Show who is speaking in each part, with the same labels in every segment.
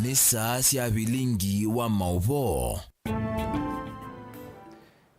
Speaker 1: ni saa cia Vilingi wa Mauvoo.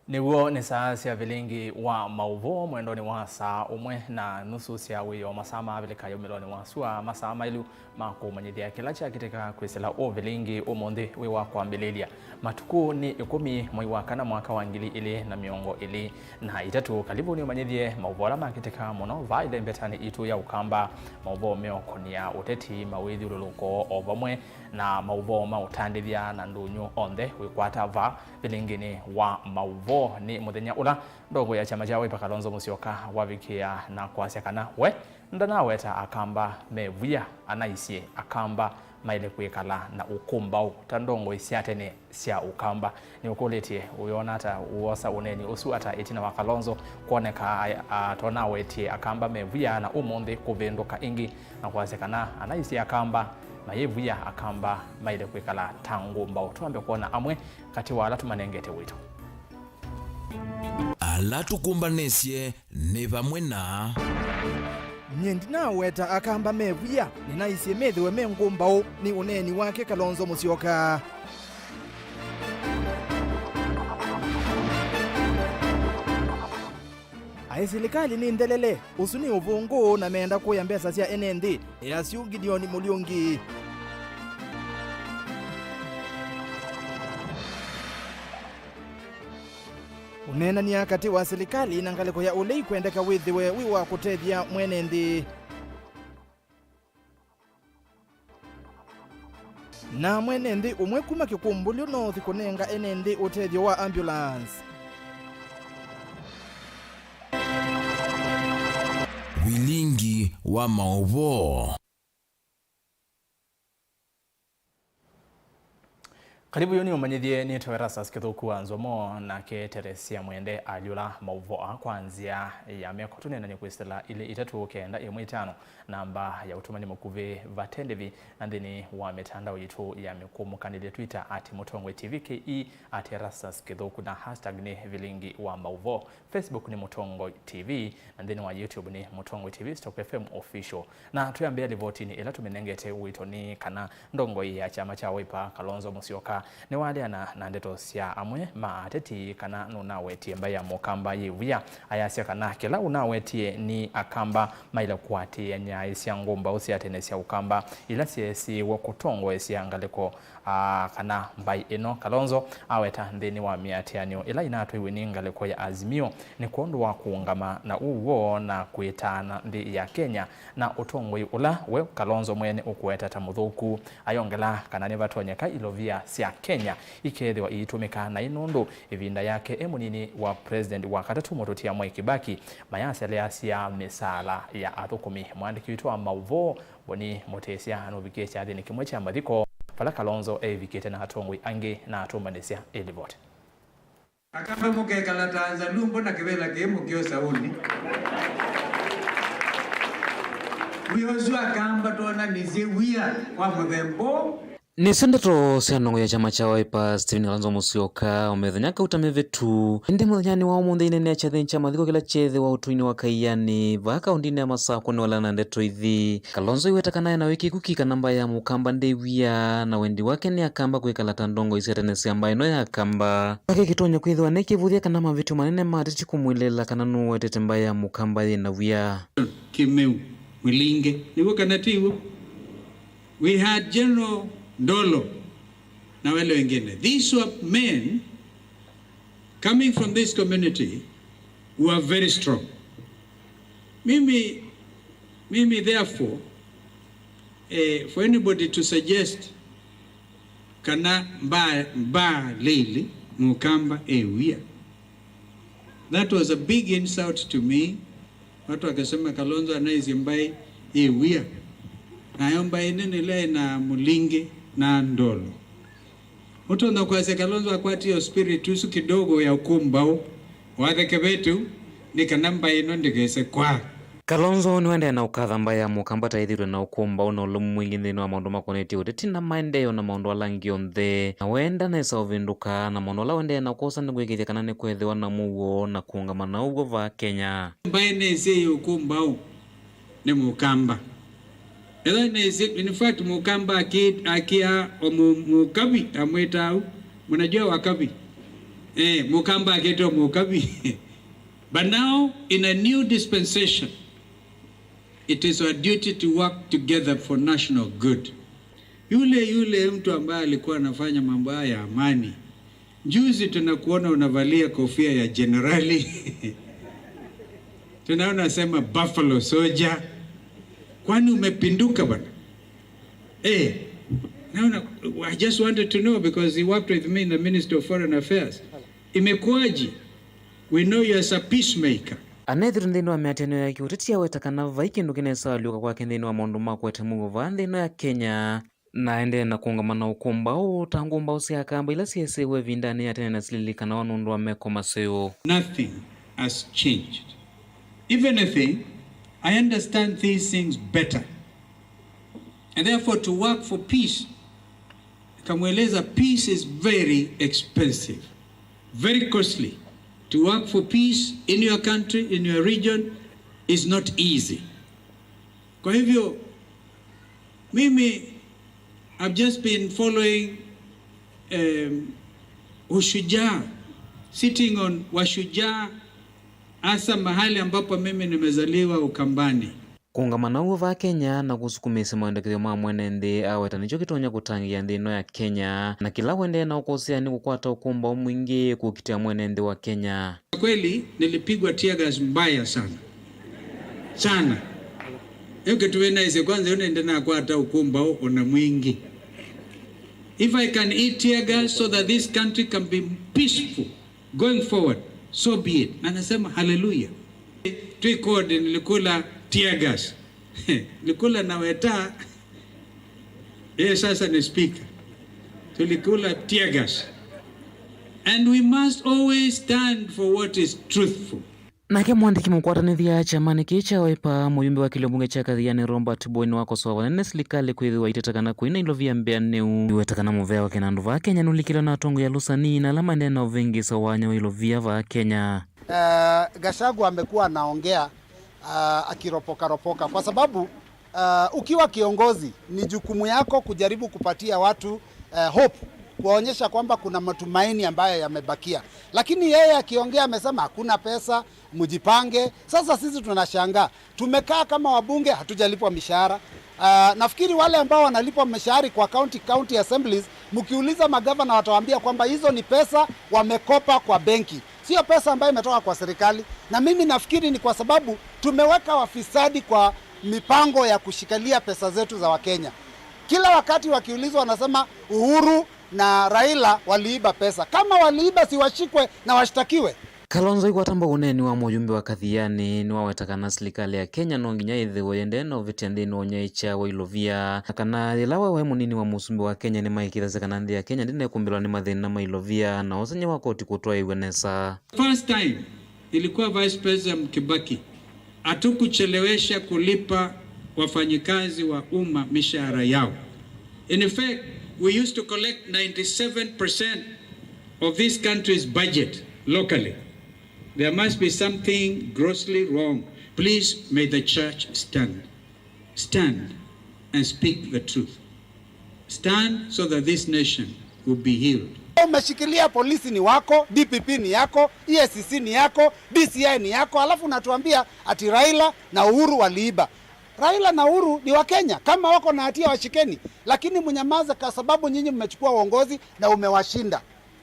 Speaker 2: Niguo ni saa cia Vilingi wa Mauvoo mwendoni wa saa umwe na nusu cia wiyo masaa mabilika yomiloni wa sua masaa mailu makumanyithia kila cha kiteka kwisila o Vilingi umundi wi wa kwambililia matuku ni 10 mwai wa kana mwaka wa 2023 karibu ni umanyithie Mauvoo makiteka muno vaile mbetani itu ya ukamba Mauvoo meokonia uteti mawithi ululuko ovamwe na Mauvoo mautandithia na ndunyu onthe wikwata va Vilingi ni wa Mauvoo ni muthenya ula ndogo ya chama cha Wiper Kalonzo Musyoka wavikia na kwasya kana we ndanaweta akamba mevuya anaisie akamba maile kwikala na ukumba utandongo isiatene sia ukamba ni ukuletie uyona ata uosa uneni usu ata itina wa Kalonzo kuoneka atona wetie akamba mevuya na umundi kuvinduka ingi na kwasya kana anaisie akamba mayevuya akamba maile kwikala tangu mbao tuambe kuona amwe kati wala tumanengete wito
Speaker 1: ala tukumbanesye ni vamwe na
Speaker 3: Nyendina weta akamba mevuya ninaisye methiwe mengumbao ni uneni wake Kalonzo Musyoka. Serikali ni ndelele usuni uvungu na menda kuya mbesa cia NND yasiu Gideon Muliungi. Unena ni akati wa serikali na ngaliko ya ulei kwendeka withiwe wiwa kutethia mwenendi. Na mwenendi umwe kuma kikumbulio no thikunenga NND utethio wa ambulance.
Speaker 1: Vilingi wa Mauvoo.
Speaker 2: Karibu yoni umanyithie ni ERASTUS kithuku wa NZOMO na ke Teresia mwende aliula Mauvoo kwanzia ya miaka tunena ni kwistela ile itatu kenda imwe 5 namba ya utumani mukuve vatendevi na ndini wa mitandao yitu ya mikumu kanile Twitter @mutongwe tvke @ERASTUS kithuku na hashtag ni Vilingi wa Mauvoo. Facebook ni Mutongwe TV na ndini wa YouTube ni Mutongwe TV Stock FM official. Na tuyambia livoti ni ila tumenengete wito ni kana ndongo ya chama cha Wiper Kalonzo Musyoka ni wale na ndeto sia amwe maateti kana nunawetie mbaya mukamba yivuya ayasia kana kila unawetie ni akamba maila kuati enya isia ngomba usiatenesia ukamba ila siesi wakutongo isia ngaliko kana mbai ino Kalonzo aweta ndeni wa miatianio ila inatu iwini ngaliko ya Azimio ni kuondu wa kuungama na uwo na kuitana ndi ya Kenya na utongwe ula we Kalonzo mwene ukuweta tamuthuku ayongela kana nevatonyeka ilovia sia Kenya ikethwa itumika na inundu ivinda yake emunini wa president wa katatu Mututia Mwai Kibaki mayasele sia misala ya athukumi mwandiki witu wa Mauvoo boni mutesia anovikesha thini kimwe cha mathiko pala Kalonzo evikete na atongwe ange na atumbanesia elivot
Speaker 4: akamba mukekala tanza lumbo na kivela kemu kio sauni wiyozu akamba tuona nizie wia wa muthembo.
Speaker 5: Ni sendato sianongo ya chama cha Wiper Stephen Kalonzo Musyoka umethanyaka utamevetu indi muthanyani wa umundi inene achathe ncha mathiko kila chethe wa utuini wa kaiyani vaka undine ya masako ni wala na ndeto ithi Kalonzo iwetakanaye na wiki kukika namba ya mukamba ndewia na wendi wake ni akamba kwikala tandongo isiatenesi ambayo no ya akamba wake kitonya kwithwa nekivuthia kana mavitu manene matiti kumwilela kana nuwetete mbaya ya mukamba na wia
Speaker 4: Kimeu Mwilinge niwo kanatiwo we had General Ndolo na wale wengine. These were men coming from this community who are very strong. Mimi therefore, for anybody to suggest kana mba lili mukamba ewia, that was a big insult to me. Watu wakasema Kalonzo anaizi mbai ewia na yomba inenile na Mulinge na Ndolo. Mutu ndo kwa Kalonzo akwati yo spiritusu kidogo ya ukumbao watheke betu ni kanamba ino ndigese kwa
Speaker 5: Kalonzo niwende na ukatha mbaya mukamba taithirwe na ukumba una ulumu mwingi nthini wa maundu makoneti uteti na maendeyo na maundu alangi onthe na wenda nesa uvinduka na maundu ala wende na ukosa ni gwikithia kana ni kwethiwa na muo na kuungama na ugo va Kenya
Speaker 4: mbaye nese yo ukumbao ni mukamba In fact, Mukamba akia o Mukabi amwetau. Mnajua Wakabi? Mukamba aketo Mukabi. But now, in a new dispensation, it is our duty to work together for national good. Yule mtu ambaye alikuwa anafanya mambo ya amani. Juzi tunakuona unavalia kofia ya generali. Tunaona sema Buffalo Soldier. Kwani umepinduka bana? Now, I just wanted to know because he worked with me in the Ministry of Foreign Affairs. Imekuaji? We know you as a peacemaker.
Speaker 5: Anethiri nthini wa miateno ya kiuteti awetakana vai kindu kinesa aliuka kwake nthini wa maundu ma kwete muva nthini ya Kenya na ende na kuungamana ukumbao tangu mbao siakamba ila siesewe vindani ya tena nasililikana wa nundu wa meko maseo.
Speaker 4: Nothing has changed. If anything, I understand these things better. And therefore to work for peace, kamweleza peace is very expensive, very costly. To work for peace in your country, in your region, is not easy. Kwa hivyo, mimi, I've just been following ushujaa, sitting on washujaa, hasa mahali ambapo mimi nimezaliwa Ukambani.
Speaker 5: Kuungamana uva Kenya na kusukumisa maendeleo ma mwene nthi aweta nicho kitonya kutangia nthino ya Kenya na kila wende na ukosea ni kukwata ukumba mwingi kukitia mwene nthi wa Kenya.
Speaker 4: Kweli nilipigwa tear gas mbaya sana. Sana. Yuke tuwena ise kwanza unaenda na kukwata ukumba una mwingi. If I can eat tear gas so that this country can be peaceful going forward, so be it. Na nasema hallelujah. Tuikode nilikula tear gas. Nilikula na weta. Sasa ni speaker. Tulikula tear gas. And we must always stand for what is truthful.
Speaker 5: Nake mwandiki mukwatanithia chamani kicha waipa muyumbi wa kiliombunge cha Kathiani Robert Boyne wakosoa wanene serikali kwithiwa itetakana kwina ilovia mbea neu iwetakana muvea wake na ndu va Kenya nulikila na atongo ya lusani na alama ndena uvingi sawanya wa ilovia va Kenya.
Speaker 6: Gachagua amekuwa anaongea akiropoka kwa sababu ukiwa kiongozi ni jukumu yako kujaribu kupatia watu hope, kuonyesha kwamba kuna matumaini ambayo yamebakia. Lakini yeye akiongea amesema hakuna pesa, mjipange. Sasa sisi tunashangaa. Tumekaa kama wabunge hatujalipwa mishahara. Nafikiri wale ambao wanalipwa mishahara kwa county assemblies, mkiuliza magavana watawaambia kwamba hizo ni pesa wamekopa kwa benki. Sio pesa ambayo imetoka kwa serikali. Na mimi nafikiri ni kwa sababu tumeweka wafisadi kwa mipango ya kushikalia pesa zetu za Wakenya. Kila wakati wakiulizwa wanasema Uhuru na Raila waliiba pesa. Kama waliiba si washikwe na washtakiwe.
Speaker 5: Kalonzo ikwatamba uneni wa mujumbe wa Kathiani ni wawetakana serikali ya Kenya no nginya ithiwe yende no vitia no nyaicha wa ilovia kana ilawa wa munini wa musumbi wa Kenya ni maikitha kana nthi ya Kenya ndine kumbilwa ni mathina ma ilovia na osenya wa koti kutwa iwenesa.
Speaker 4: First time ilikuwa Vice President Kibaki atukuchelewesha kulipa wafanyikazi wa umma mishahara yao. In fact, we used to collect 97% of this country's budget locally. There must be something grossly wrong. Please, may the church stand. Stand and speak the truth. Stand so that this nation will be healed.
Speaker 6: Umeshikilia polisi ni wako, DPP ni yako, EACC ni yako, DCI ni yako, alafu unatuambia ati Raila na Uhuru waliiba. Raila na Uhuru ni wa Kenya, kama wako na hatia washikeni, lakini mnyamaza kwa sababu nyinyi mmechukua uongozi na umewashinda.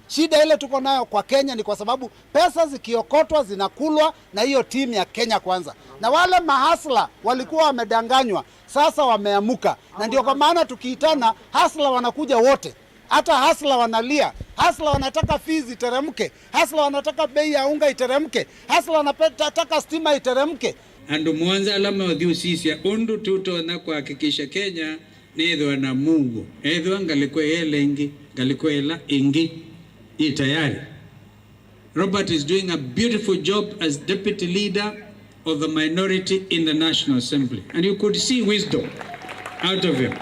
Speaker 6: Shida ile tuko nayo kwa Kenya ni kwa sababu pesa zikiokotwa zinakulwa na hiyo timu ya Kenya Kwanza. Na wale mahasla walikuwa wamedanganywa, sasa wameamuka. Na ndio kwa maana tukiitana hasla wanakuja wote. Hata hasla wanalia, hasla wanataka fees iteremke, hasla wanataka bei ya unga iteremke, hasla wanataka stima iteremke.
Speaker 4: Andu mwanza alama wadhiu sisi ya undu tuto na kuhakikisha Kenya nidhwa na Mungu. Edhwa ngalikwe elengi, ngalikwe ela ingi. Tayari. Robert is doing a beautiful job as deputy leader of the minority in the National Assembly. And you could see wisdom out of him.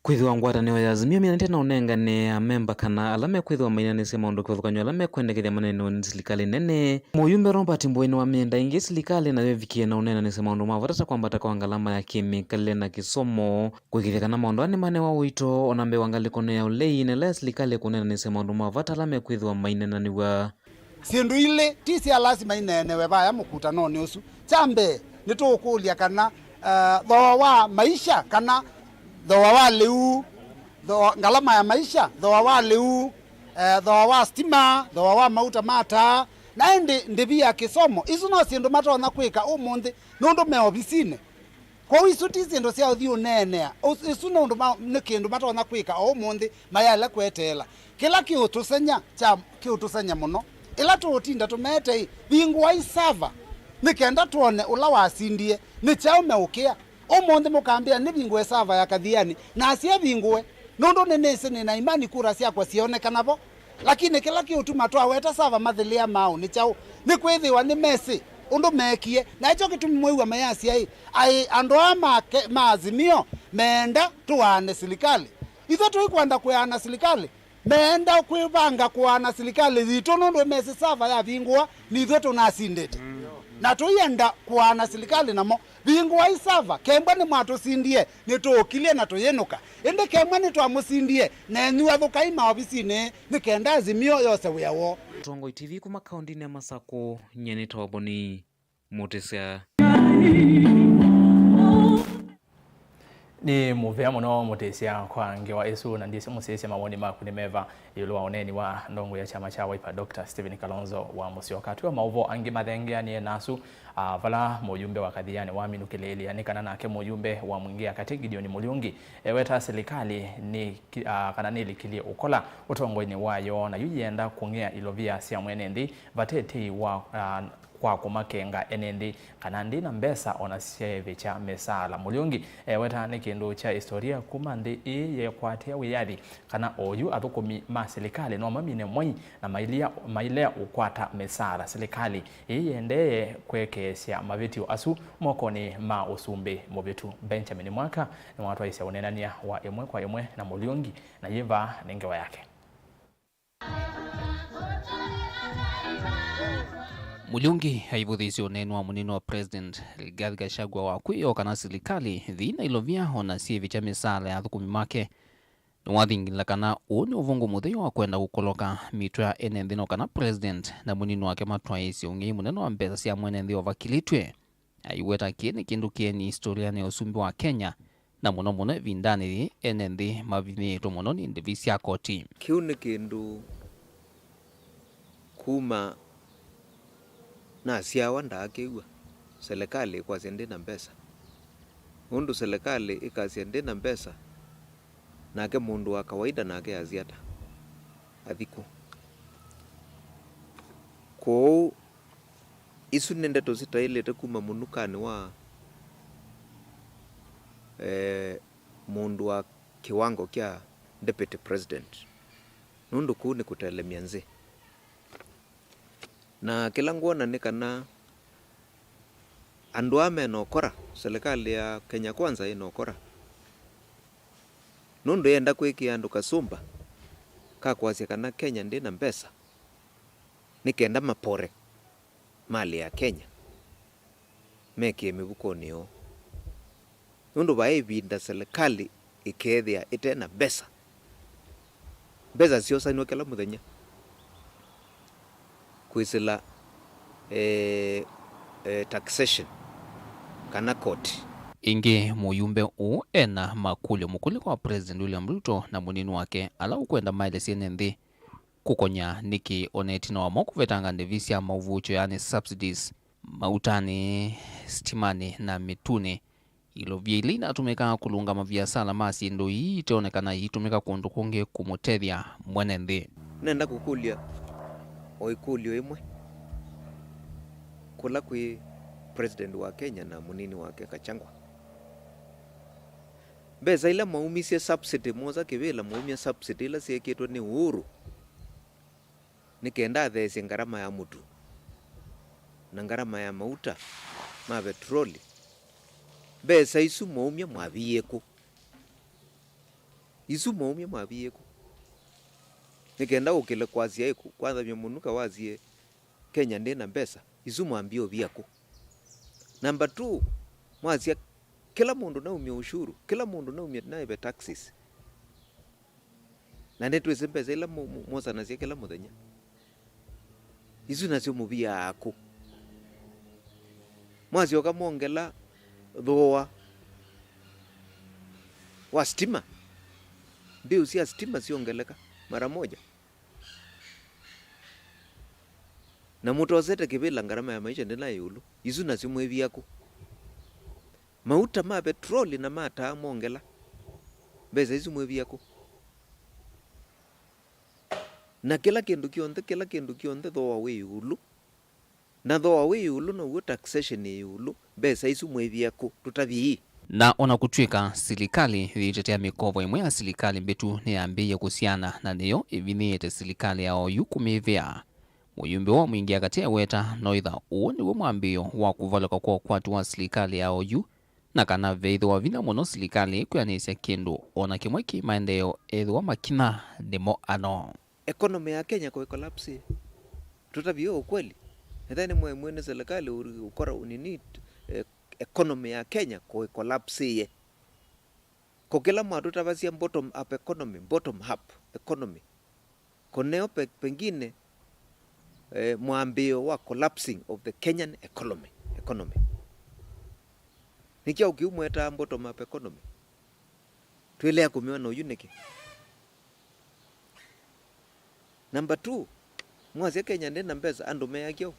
Speaker 5: kwithiwa ngwatanio ya Azimio minante na unengane memba kana alame kwithiwa mainanise maundu kuthukanyo alame kwendekethia maneno ni serikali nene. Muyumbe Robert Mboweni wa mienda ingi serikali nayo vikie na unenanise maundu mavota kwambata kwa ngalama ya kemikali na kisomo kwikithia kana maundu ani mane wa wito onambe wangalikono ya ulei nele serikali kunenanise maundu mavota alame kwithiwa mainananiwa
Speaker 6: sindu ile tisi lazima inenewe baya mukutano ni usu chambe nitukulia kana thoa wa maisha kana thoa wa liu ngalama ya maisha thoa wa liu thoa wa stima thoa wa mauta mata na ndivia kisomo isu no sindu matona kwika umundi nundu me obisine kwa isu ti sindu cia uthi unenea isu nundu ni kindu matona kwika umundi mayala kwetela kila kiutusenya muno ila tuutinda tumete bingwa isava nikenda tuone ula wasindie ni chao meukia umundi mukambia ni bingwa isava ya kathiani na asia bingwe nundu nenese nina imani kura ciakwa cionekana bo lakini kila kiutuma twaweta sava mathilia mau ni chao ni kwithiwa ni mesi undu mekie na icho kitumi mwiwa mayasi ai andu ma Azimio menda tuane serikali itho tuikwenda kuana serikali menda kwibanga kuana serikali zitu nundu mesi sava ya bingwa ni itho tunasindete na tuyenda kuana serikali namo bingwa isava kembwa ni mwatusindie ni tukilie na tuyenuka ende kembwa ni twamusindie na nyua thukaima obisine ni kenda Azimio yose wiawo.
Speaker 5: Tongo TV kuma kaundini ya Masako nyene tawaboni mutesea
Speaker 2: ni muvea muno mutesia kwa ngewa esu na ndisi musese mawoni maku ni meva yulwa oneni wa ndongo ya chama cha Wiper Dr. Stephen Kalonzo wa Musyoka tuwa Mauvoo angi mathengea ni nasu vala mujumbe wa kadhiani wa minukileli anikana nake mujumbe wa mwingia kati Gideon Mulungi weta serikali ni kana nilikilie ukola utongoini wayo na yuyenda kungea ilovia sia mwenendi vatete wa kwa kumakenga enendi kana ndina mbesa onaseve cha mesala Mulungi weta ni kindu cha historia kumandi ye kwatia wiyadi kana oyu athukumi ma serikali no mamine mwai na mailea ukwata mesala serikali yende kwekesia mavitio asu mokoni ma usumbe movitu Benjamin Mwaka ni watu waisia unenania wa emwe kwa emwe na Mulungi na yiva ningewa yake.
Speaker 7: Mulungi haivuthisio nenu wa munino wa President Rigathi Gachagua wa kwiyo kana serikali thina ilovia ona sievi cha misala ya thukumi make niwathingila kana uni uvungu muthio wa kwenda gukoloka mitwe ya enenthino kana President na munino wake matwaisi ungi muneno wa mbesa cia mwenenthi ovakilitwe aiweta kieni kindu kieni historia ni usumbi wa Kenya na muno muno vindani enenthi mavimito muno ni ndivi cia koti
Speaker 8: kiu ni kindu kuma na siawa ndakiwa serikali kwa sende na mbesa mundu serikali ikasende na mbesa nake mundu wa kawaida nake aziata athiku ko isu nende tositailete kuma munukani wa mundu wa kiwango kya deputy president nundu kuni kutelemia nzi na kila nguona ni kana andu amenokora serikali ya Kenya Kwanza inokora nundu yenda kwikia andu kasumba kakwasia kana Kenya ndina mbesa nikenda mapore mali ya Kenya mekie mibukoni yo nundu vaivinda serikali ikethia itena mbesa siosanwa kila muthenya kwisila taxation kana koti
Speaker 7: ingi muyumbe u ena makulio mukuli kwa President William Ruto na munini wake ala ukwenda maile siene nthi kukonya niki oneti na wamo kuvetanga ndivisi ya Mauvucho yani subsidies mautani stimani na mituni ilo vyeli inatumika kulunga maviasala masi ndo hii iteonekana hii tumika kundu kungi kumutethia mwene nthi
Speaker 8: nenda kukulia oikulio imwe kula kwi president wa Kenya na munini wake Kachangwa mbeza ila maumisie subsidy moza kivila maumia subsidy ila sieketwa ni Uhuru nikenda thesi ngarama ya mutu na ngarama ya mauta ma petroli mbeza isu maumia mwavieko izumo umye mwabieko nikenda ukile kwazia iku kwanza vyomunuka wazie Kenya ndena mbesa izumo ambio biako. Number 2 mwazia kila mundu na umye ushuru, kila mundu na umye naibe taxes. Na netu ezembeza ila mwoza nazia kila muthenya. Izu nazio mubia ako. Mwazia okamongela thoa wa stima. Bill cia stima siongeleka mara moja. Na mutu ozete kibila ngarama ya maisha ndena yulu. Izu nazio mwebi ako. Mauta ma petroli na mata mongela. Beza izu mwebi ako. Na kila kindu kionde thoa we yulu. Na thoa we yulu na uo taxation yulu. Beza izu mwebi ako tutabii.
Speaker 7: Na ona kutwika silikali thitetea mikovo imwe ya silikali mbetu ni ambiye kusiana na niyo iviniyete silikali ya OU kumivia. Muyumbi wa mwingia katia weta noitha uoni wa mwambiyo wa kuvalaka kwa kwatu wa silikali ya OU na kana veidho wa vina mono silikali kuyanisya kindu ona kimweki maendeyo edho wa makina nimo ano.
Speaker 8: Ekonomi ya Kenya kwa collapse. Tutabii ukweli. Nadhani mwene silikali ukora unini economy ya Kenya kwa collapse ye. Kwa kila matu tavasia bottom up economy, bottom up economy. Koneo pengine mwambio wa collapsing of the Kenyan economy. Nikia ukiumweta bottom up economy. Tuelea kumiwa na UNAKE. Number 2, mwazia Kenya ndena mbeza andu meyakio.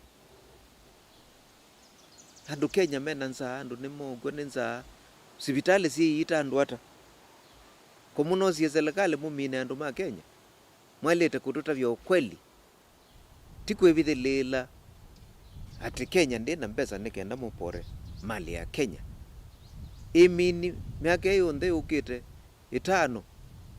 Speaker 8: Andu Kenya mena nza, andu nimo gwenenza, sibitali si ita andu ata. Komuno siya serikali mumine andu ma Kenya. Mwalete kututa vya ukweli. Tiku evithe lela. Ati Kenya ndena mbeza nikenda mupore mali ya Kenya. Imini miaka yonde ukite itano.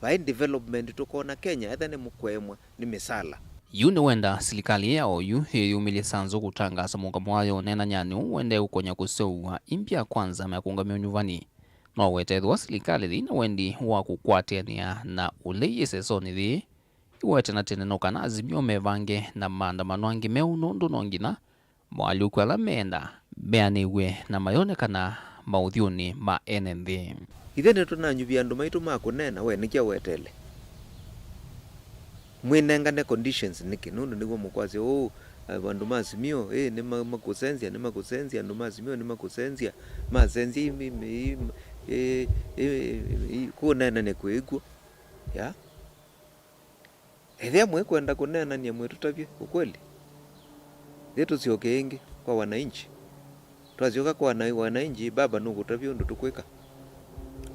Speaker 8: Vain development tukona Kenya ethane mukwemwa ni misala.
Speaker 7: Yune wenda silikali ya OU yumili sanzo kutangasa muungamo wayo nena nyani wende ukonya kusowa impya kwanza mekungamio nyuvani. No wetethwa silikali dhina wendi wa kukwatenia na uleye sesoni dhi. Iwete na tenenoka na azimio mevange na maandamano angi meunundu nongina. Mwali ukwela meenda beaniwe na mayonekana maudhioni ma NNV.
Speaker 8: Ithene tunanyuvia andu maitu makunena we nikia wetele. Mwenengane conditions niki nundu niguo mukwazi andu mazimio ni makusenzia andu mazimio ni makusenzia mazenzia kunena ne kwigwo ya ethia mwe kwenda kunena ni mwe tutavye ukweli zetu sio kenge kwa wananchi twazioka kwa wananchi baba nugu tutavyo ndo tukweka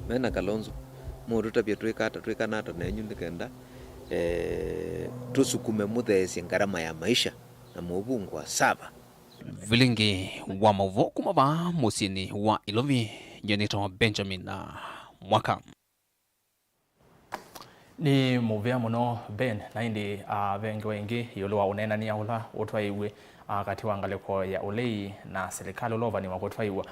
Speaker 8: mena Kalonzo mu tutavye tweka nata na enyu ndikenda tusukume muthesi ngarama ya maisha na mubungu wa saba.
Speaker 7: Vilingi wa Mauvoo kumaba musini wa Ilovi Jenito Benjamin na mwaka.
Speaker 2: Ni muvea muno Ben na indi vengi wengi yuluwa unena ni yaula utwaiwe kati wangaleko ya ulei na serikali ulova ni wakutwaiwa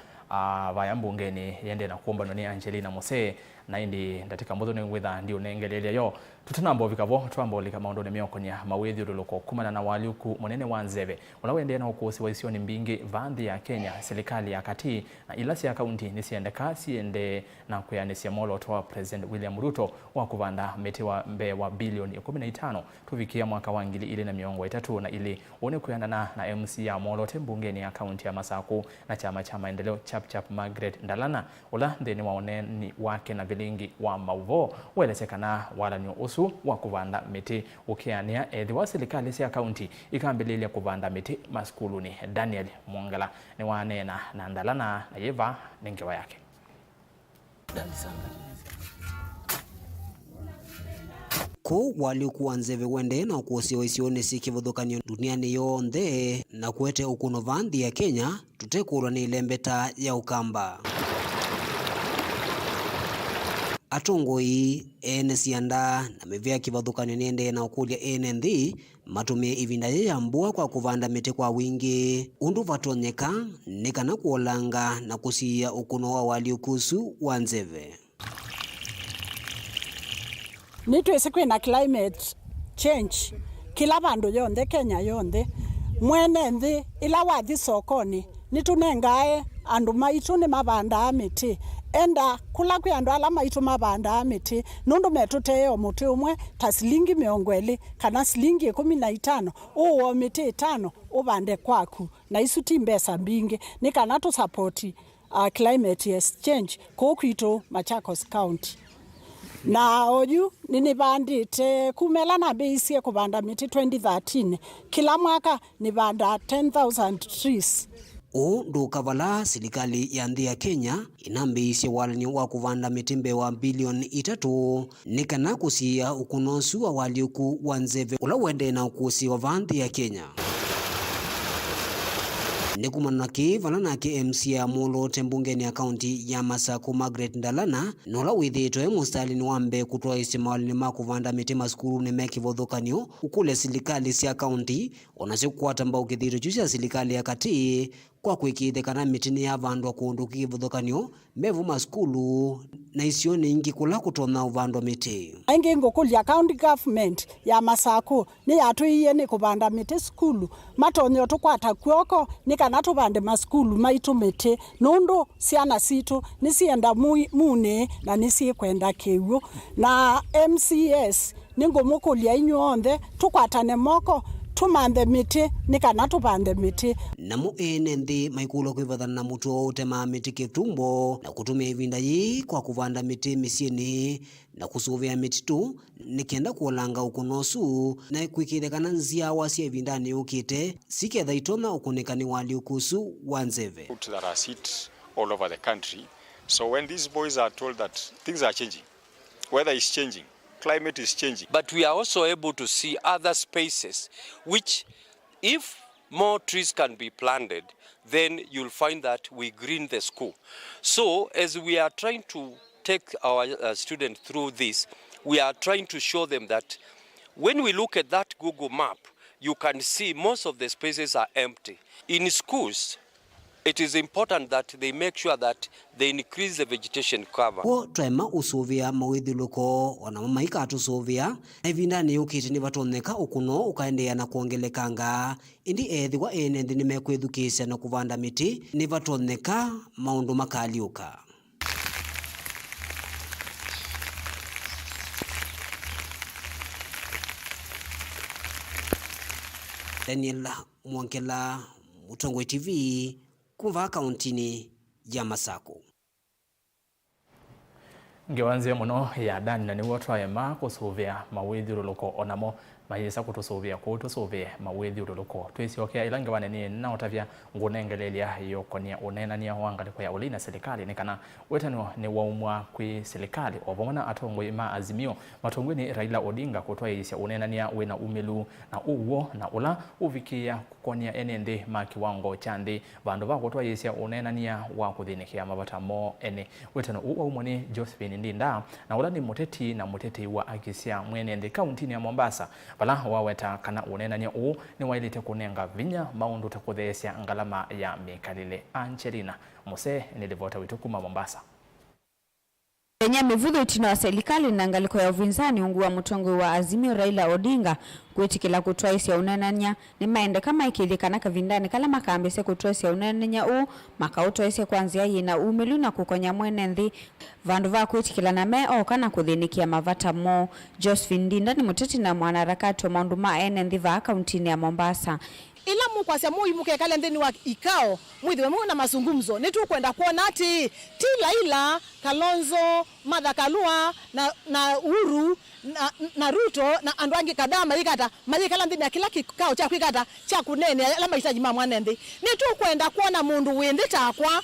Speaker 2: vaya mbungeni yende na kuomba noni Angelina Mose na indi ndatika mbuthuni witha ndi unengelele yo tutunambo vikavo twambolika maundone miokonya mawethi uloko kumana na waliuku munene wa Nzeve ulawende na ukusi wa isioni mbingi vandhi ya Kenya serikali ya kati na ilasi ya kaunti nisiende kasi ende na kuyanisia molo toa President William Ruto wa kuvanda meti wa mbe wa bilioni 15 tuvikia mwaka wa 2023 na ili one kuyandana na MC ya molo tembungeni ya kaunti ya Masaku na chama cha maendeleo chap Margaret Ndalana ula ndeni waoneni wake na Vilingi wa Mauvoo welesekana wala ni usu wa kuvanda miti ukiania ethi wa serikali ya kaunti ikambililia kuvanda miti maskuluni. Daniel Mwangala ni wanena na Ndalana na yeva ningewa yake.
Speaker 9: Ko walikuwa Nzeve wende na kuosio isione sikivuthukanio duniani yonthe na kwete ukuno vandhi ya Kenya tutekulwa ni ilembeta ya ukamba. Atongoi ene sianda na mevea kivathukanio niende na ukulia NNV matumie ivinda ya mbua kwa kuvanda miti kwa wingi undu vatonyeka nikana kuolanga na kusia ukuno wa waliukusu wa Nzeve.
Speaker 10: nitwese kwina climate change kila bandu yonthe Kenya yonthe mwene nthi ila wathi sokoni nitunengae andu maitu ni mabanda miti enda kula kwi andu ala maitu mabanda miti nundu metuteo muti umwe ta silingi 20 kana silingi 15 uwo miti 5 ubande kwaku na isu ti mbesa mbingi ni kana tu support climate change kokwitu Machakos County. Na oju ninibandite kumela na beisie kubanda miti 2013 kila mwaka nibanda 10,000 trees.
Speaker 9: Ndukavala serikali ya nthi ya Kenya inambiisye walani wa kuvanda mitimbe wa bilioni 3 nikana kusia ukunosu wa waliuku wa nzeve ula wende na ukusi wa vanthi ya Kenya. Nikumanaki valana ke MC ya Molo tembungeni ya kaunti ya Masako Margaret Ndalana nola withitwe mustalini wambe kutoa isimawalini makuvanda miti maskuru ni meki vodhokanyo ukule serikali sia kaunti onase kukwata mbao kithiro chusia serikali ya kati kwa kwikithe kana mitini ya vandwa kuunduki vodhokanyo mevu maskulu na isio ningi kula kutona uvandwa miti.
Speaker 10: Aingi ngukulia county government ya Masako ni yatuiye ni kubanda miti skulu matonyo tukwata kuoko ni kana tubande maskulu maitu miti nundu siana situ nisienda mune na nisikwenda kewu na MCS ningumukulia inyuonthe tukwatane moko tumande miti nikana tupande miti.
Speaker 9: Namu nthi maikulo kwivathana na mutu wa utema miti kitumbo na kutumia ivinda yi kwa kuvanda miti misieni na kusuvia miti tu nikienda kuolanga ukunosu na kwikithe kana nzia wasia ivindani ukite siketha itona ukunikani wali ukusu wa nzeve.
Speaker 11: That are sit all over the country. So when these boys are told that things are changing, weather is changing, climate is changing.
Speaker 12: But we are also able to see other spaces which, if more trees can be planted, then you'll find that we green the school. So as we are trying to take our students through this, we are trying to show them that when we look at that Google map, you can see most of the spaces are empty. In schools, it is important that they make sure that they increase the vegetation cover.
Speaker 9: Twema usuvia mawithiluko ona mamaika atusuvia na ivindani ukiti ni vatoneka ukuno ukaendea na kuongelekanga indi ethi wa nthi ni mekwithukisya na kuvanda miti ni vatoneka maundu makaliuka. Daniel Mwankela, Mutongwe TV, kuva kauntini ya Masako.
Speaker 2: Ngewanze muno ya dani na niwo twayema kusuvia mawithiruluko onamo mayisa kutusuvia kutusuvia mawithiruluko twisiokea ilange wanene na otavya ngunengelelia yokonia unenania wangali kwa ulina serikali nikana wetano ni waumwa kwi serikali obomona atongo ima azimio matongweni Raila Odinga kutwaisya unenania wena umelu na uwo na ula uvikia kukonia enende makiwango chandi bandu bakutwaisya unenania wa kuthinikia mabatamo ene wetano uwa umoni Josephine Ndinda na ula ni muteti na muteti wa akisia mwenende kauntini ya Mombasa bala waweta kana unenania u ni wailite kunenga vinya maundu takuthesya ngalama ya mikalile. Angelina Muse nilivota witukuma Mombasa.
Speaker 13: Kenya mivutho itino wa serikali na ngaliko ya uvinzani ungu wa mutongwe wa azimio Raila Odinga kwetikila kutwaisi ya unenanya ni maende kama ikithikana kavindani kala makambise kutwaisi ya unenanya u makautwaisi kwanzia yina umelu na kukonya mwene nthi vandu va kwetikila na me kana kuthinikia mavata mo. Josephine Ndinda ni muteti na mwanaharakati wa maundu ma ene nthi va kauntini ya Mombasa.
Speaker 14: Ila mukwasya muimuke kale nthini wa ikao mwithiwe muna mazungumzo nitu kwenda kuona ati Laila Kalonzo Martha Karua na Uhuru na Ruto na andu angi kadama ikata kala nthini ya kila kikao cha kwikata cha kunene ala mahitaji ma mwana nthi nitu kwenda kuona mundu windi takwa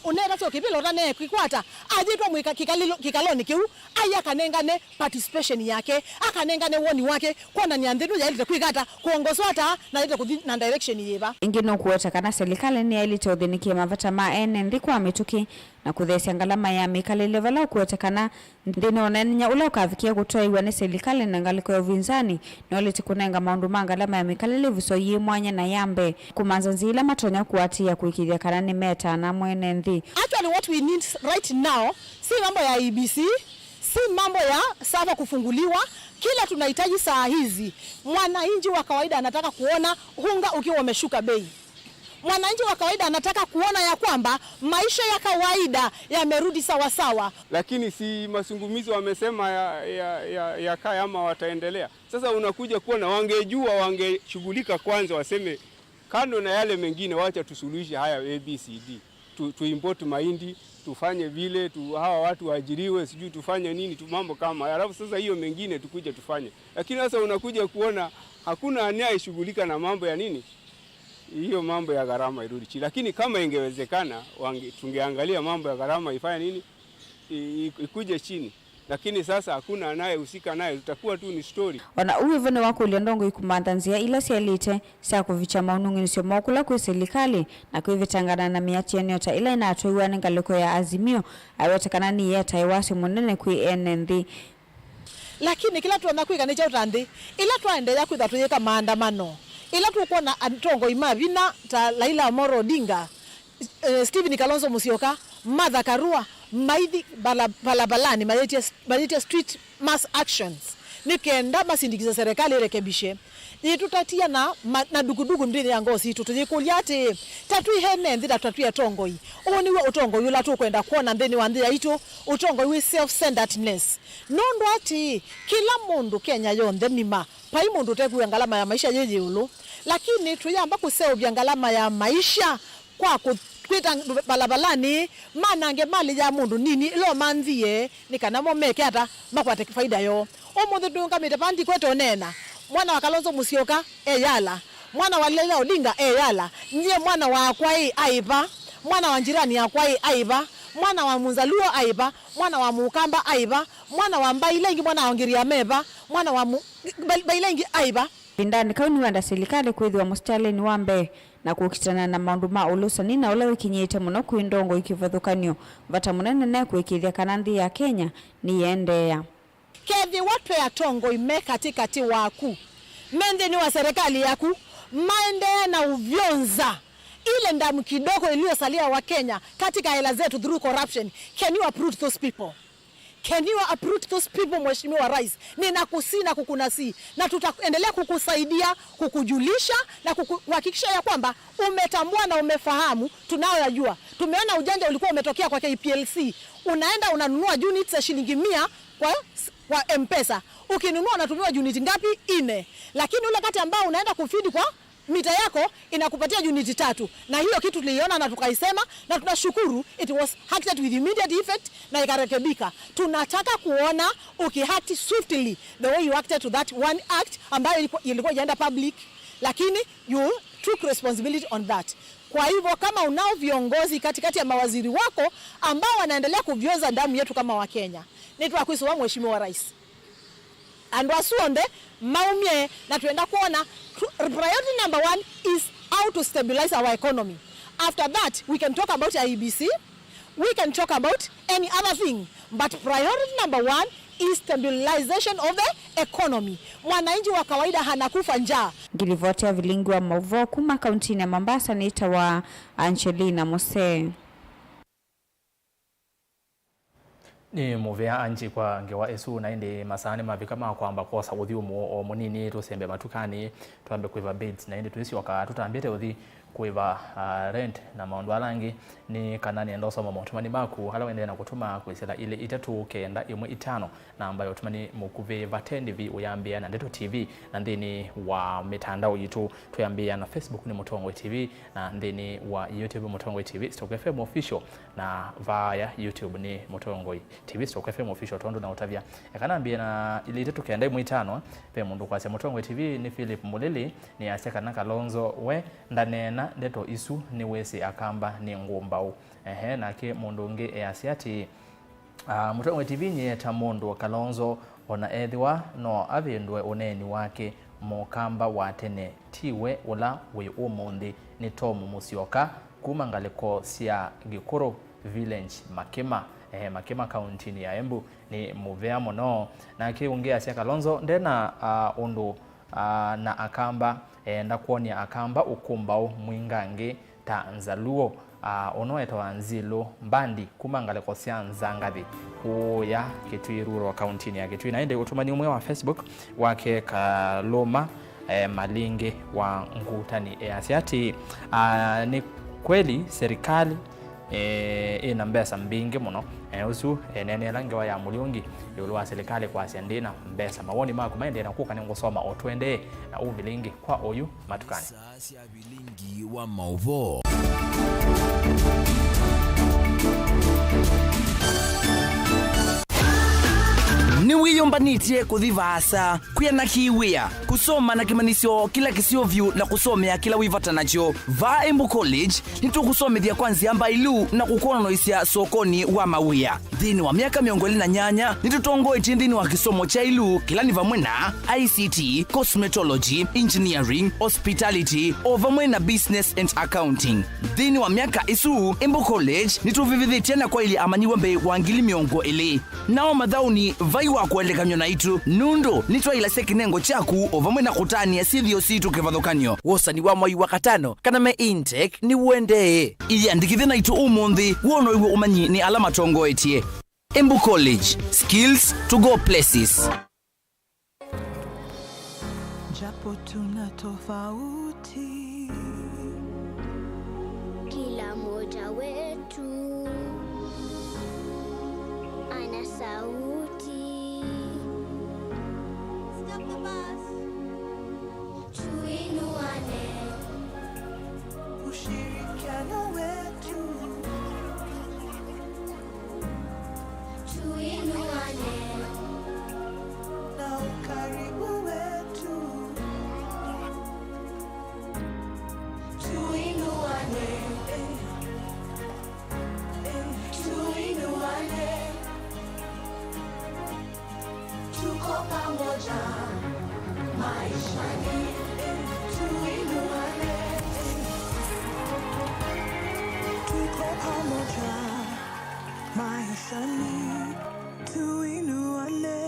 Speaker 14: unera so kipilo utane kwikwata ajitwa mwika kikaloni kiu aya kanengane participation yake akanengane woni wake kuona ni anthinu ya ilite kwikata kuongozwata na ilite na direction yeba
Speaker 13: ingino kuweta kana serikali ni ilite uthinikia mavata ma ene nthi kwa mituki na kuthesya ngalama ya mikalile vala kuwetekana ndino onenya ula ukavikia kutoiwa ni serikali na ngaliko ya uvinzani na uliti kunenga maundu mangalama ya mikalile viso yi mwanya na yambe kumanza nzila matonya kuatia kuikiria kana ni meta na mwene nthi.
Speaker 14: Actually what we need right now si mambo ya EBC, si mambo ya sava kufunguliwa. Kila tunahitaji saa hizi, mwananchi wa kawaida anataka kuona unga ukiwa umeshuka bei. Mwananchi wa kawaida anataka kuona ya kwamba maisha ya kawaida yamerudi sawa sawa.
Speaker 15: Lakini si mazungumzo wamesema ya kaya ama wataendelea. Sasa unakuja kuona wangejua wangeshughulika kwanza, waseme kando na yale mengine wacha tusuluhishe haya ABCD. Tu mahindi, tufanye vile, hawa watu waajiriwe, sijui tufanye nini, mambo kama. Alafu sasa hiyo mengine tukuje tufanye. Lakini sasa unakuja kuona hakuna anayeshughulika na mambo ya nini? Hiyo mambo ya gharama irudi chini. Lakini kama ingewezekana tungeangalia mambo ya gharama ifanye nini? Ikuje chini. Lakini sasa hakuna anayehusika naye, tutakuwa tu ni story.
Speaker 13: Ona uwivone wako uliondongo ikumandanzia ila sialite sa kuvicha maunungi sio makula kwa serikali na kuivitangana na miati ya nyota ila inatoiwa ngaliko ya azimio awetekana ni yeta iwasi munene kui NND.
Speaker 14: Lakini kila tuanakuika ni cha utandi ila tuendelea kuitatuika maandamano. Ila tuko na Antongo Imavina ta Laila Amolo Odinga, Stephen Kalonzo Musyoka, Martha Karua, Maidhi balabalani, Majitia street mass actions. Nikenda masindikiza serikali rekebishe. Tutatia na dugudugu ndini ya ngozi tutujikulia ati tatu ihene ndida tatu ya tongoi. Niwe utongoi ula tu kwenda kuona ndeni wandia ito utongoi self-centeredness. Nondo ati kila mundu Kenya yonde nima pai mundu teku ngalama ya maisha yeje ulu. Lakini tuyamba kuseo ngalama ya maisha kwa kuita balabalani manange mali ya mundu nini ilo manzie nikanamo meke hata makwate faida yo. Omundu dunga mitapandi kwetu nena. Mwana wa Kalonzo Musyoka eyala, mwana wa Laila Odinga eyala, ndiye mwana wa Akwai aiba, mwana wa jirani Akwai aiba, mwana wa Munzaluo aiba, mwana wa Mukamba aiba, mwana wa Vilingi, mwana wa Ngiriameba, mwana wa Vilingi aiba.
Speaker 13: Pindani kauni wanda serikali kuithwa mustale ni wambe na kukitana na maundu ma ulusani na ule wikinyete muno kuindongo ikivathukanio vata munene na kuikithia kanandi ya Kenya ni yendea.
Speaker 14: Kevi watu ya tongo ime katikati waku. Mende ni wa serikali yaku. Maende na uvyonza. Ile ndamu kidogo iliyosalia wa Kenya katika hela zetu through corruption. Can you uproot those people? Can you uproot those people, Mheshimiwa Rais? Ninakusina kukunasi. Na tutaendelea kukusaidia, kukujulisha na kuhakikisha ya kwamba umetambua na umefahamu tunayoyajua. Tumeona ujanja ulikuwa umetokea kwa KPLC. Unaenda unanunua units ya shilingi 100 kwa M-Pesa. Ukinunua unatumiwa unit ngapi? 4. Lakini ule kati ambao unaenda kufidi kwa mita yako inakupatia unit 3. Na hiyo kitu tuliona na tukaisema na tunashukuru it was acted with immediate effect na ikarekebika. Tunataka kuona ukiact swiftly the way you acted to that one act ambayo ilikuwa ijaenda public, lakini you took responsibility on that. Kwa hivyo kama unao viongozi katikati ya mawaziri wako ambao wanaendelea kuvyoza damu yetu kama wa Kenya, nitwakuisuwa Mheshimiwa Rais. Andwasuonde maumie na tuenda kuona priority number 1 is how to stabilize our economy. After that we can talk about IEBC, we can talk about any other thing, but priority number 1 is stabilization of the economy. Mwananchi wa kawaida hanakufa njaa.
Speaker 13: Ngilivotea Vilingi wa Mauvoo kuma kaunti ya Mombasa ni wa Angelina Mose.
Speaker 2: Ni muvea anji kwa ngewa esu na indi masani mavikama kwamba kwa saudhi umu munini tusembe matukani tuambe kuiva bids na indi tuisi waka tutambete uthi kuiva rent na maundu alangi ni kanani endoso mamo tumani maku hala wende na kutuma kuisela ile itatu kenda imwe itano na ambayo tumani mukuve vatendi vi uyambia na Ndeto TV na ndini wa mitandao yitu tuyambia na Facebook ni Mutongo TV na ndini wa YouTube Mutongo TV Stock FM official na via YouTube ni Mutongo TV Stock FM official tondo na utavia yakanambia na ile itatu kenda imwe itano pe mundu kwa Mutongo TV ni Philip Mulili ni aseka na Kalonzo we ndanena Ndeto isu ni wesi akamba ni ngumbau nake mundu ngi easiati Mutongo TV nyeta mundu Kalonzo ona edhiwa no avindwe uneni wake mukamba watene tiwe ula we umundi ni Tomu Musyoka kuma ngaliko sia Gikuru Village Makema county ni ya Embu ni muvea mono nake ungea sia Kalonzo ndena undu na akamba ndakuonia akamba ukumbao mwingange Tanzaluo ono etwa Nzilu Mbandi kumangale kosia nzangathi kuya Kitui Rural County ya Kitui. Naende utumani umwe wa Facebook wake Kaloma Malinge wa Ngutani asiati ni kweli serikali ina mbesa mbingi muno usu nene lange wa ya Mulungi yulwa serikali kwa asiandina mbesa mawoni mako maende na kuka ngosoma otwende na Vilingi kwa oyu matukani
Speaker 1: sasa Vilingi wa Mauvoo.
Speaker 3: Ni wiyombanitye kuthivasa kuyana kiwia kusoma na kimanisio kila kisiovyu na kusomea kila wivata nacho va Embu College nitu kusomethia kwanzi amba ilu na kukonoisia sokoni wa mawia dhini wa miaka 28 nitutongoitie dhini wa kisomo cha ilu kila ni vamwe na ICT, cosmetology, engineering, hospitality o vamwe na business and accounting. Dhini wa miaka isu Embu College nituvivithitie na kwa ili amanyiwa mbe wa ngili miongo ili nao madhauni vai wa kuelekanyo na itu nundo nitwa ila sekinengo chaku ovamwe na kutani ya sithio situ kivathukanyo wosa ni wa mwai wa katano kana me intake ni wende iandikithia na itu umundi wono iwe umanyi ni alama tongoetie. Embu College, skills to go places.
Speaker 16: Japo tuna tofauti, kila moja wetu ana sauti. Stop the bus. Tuinuane, ushirikiano wetu. Tuinuane, na ukaribu wetu. Tuinuane, tuinuane. Tuko pamoja maishani, tuinuane. Tuko pamoja maishani, tuinuane.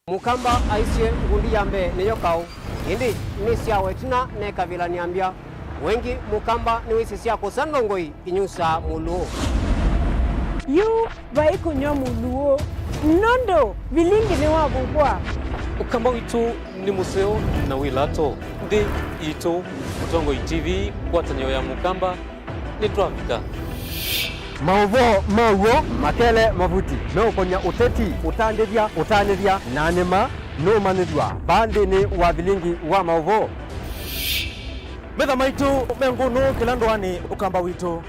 Speaker 17: Mukamba aisye ngundi yambe neyo kau indi nisya wetina ne kabila niambia wengi mukamba ni wisisya kusandongoi inyusa muluo
Speaker 18: yu vai kunyo muluo nondo Vilingi ni wabukwa
Speaker 19: ukamba witu ni museo na wilato ndi ito Mutongo TV kwatanyo ya mukamba ni twafika
Speaker 17: Mauvoo makele mavuti no konya uteti utandithia nanema no manithwa bandi ni wa Vilingi wa Mauvoo
Speaker 3: Betha maitu menguno kilandwani ukamba witu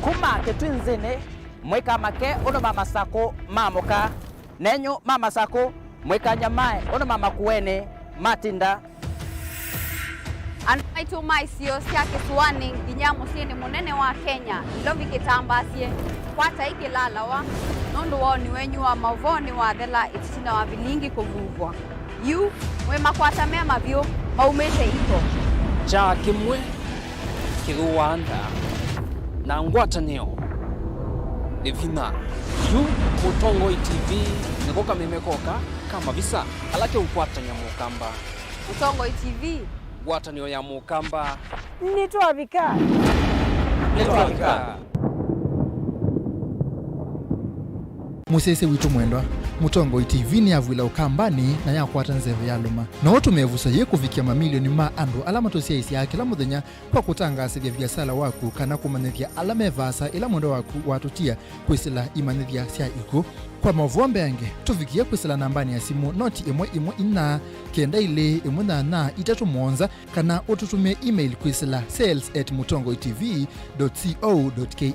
Speaker 20: kuma ketwinzine mweka make ono mama sako mamoka nenyo mama sako mweka nyamae ono mama kuene matinda
Speaker 21: Anaitu maisio siya kisuwani Ginyamu sini munene wa Kenya Lovi kitambasie kwata iki lalawa Nundu wao ni wenyu wa Mauvoo ni wa dhela ititina wa Vilingi kuvuvwa Yu mwema kwata mema vyo maumete ito
Speaker 7: cha kimwe kiruanda na ngwatanio Evina yu Mutongo TV nikoka memekoka kama visa alake ukwatanya mukamba
Speaker 21: Mutongo TV
Speaker 7: ngwatanio ya mukamba
Speaker 18: nitwavika
Speaker 22: musese witu mwendwa Mutongo TV ni avwila ukambani na yakwata nzeve ya luma na otumevusa ye kuvikia mamilioni ma andu alama tosia isi ya kila muthenya kwa kutangasa vya viasala waku kana kumanethia alama evasa ila mwendo waku watutia kwisila imanethia sia iku kwa Mauvoo mbeange tuvikie kwisila nambani ya simu noti imwe ina kenda ile imwe na itatu mwonza kana ututumie email kwisila sales@mutongotv.co.ke.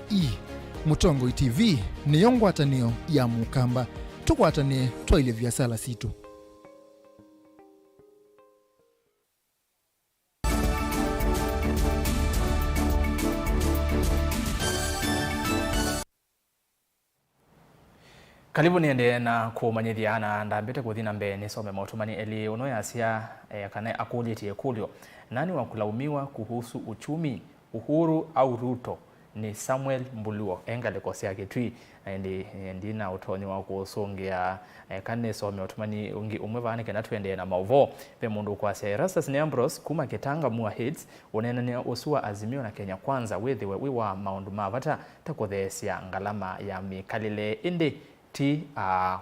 Speaker 22: Mutongo TV ni yongwatanio ya mukamba tukwatane twaile viasala situ.
Speaker 2: Karibu niende na kumanyithia na ndambite kuthina mbe nisome mautumani eli unoyasia kana akuliti ekulio nani wa kulaumiwa kuhusu uchumi Uhuru au Ruto ni Samuel Mbuluo engale kosia kitwi ndi na utoni wa kusongea kanne some otumani ungi umwe bane kana twende na Mauvoo pe mundu kwa ERASTUS ni Ambrose kuma kitanga mua hits onena ni usua Azimio na Kenya Kwanza wethiwe wiwa maundu mavata takothesia ngalama ya mikalile indi ti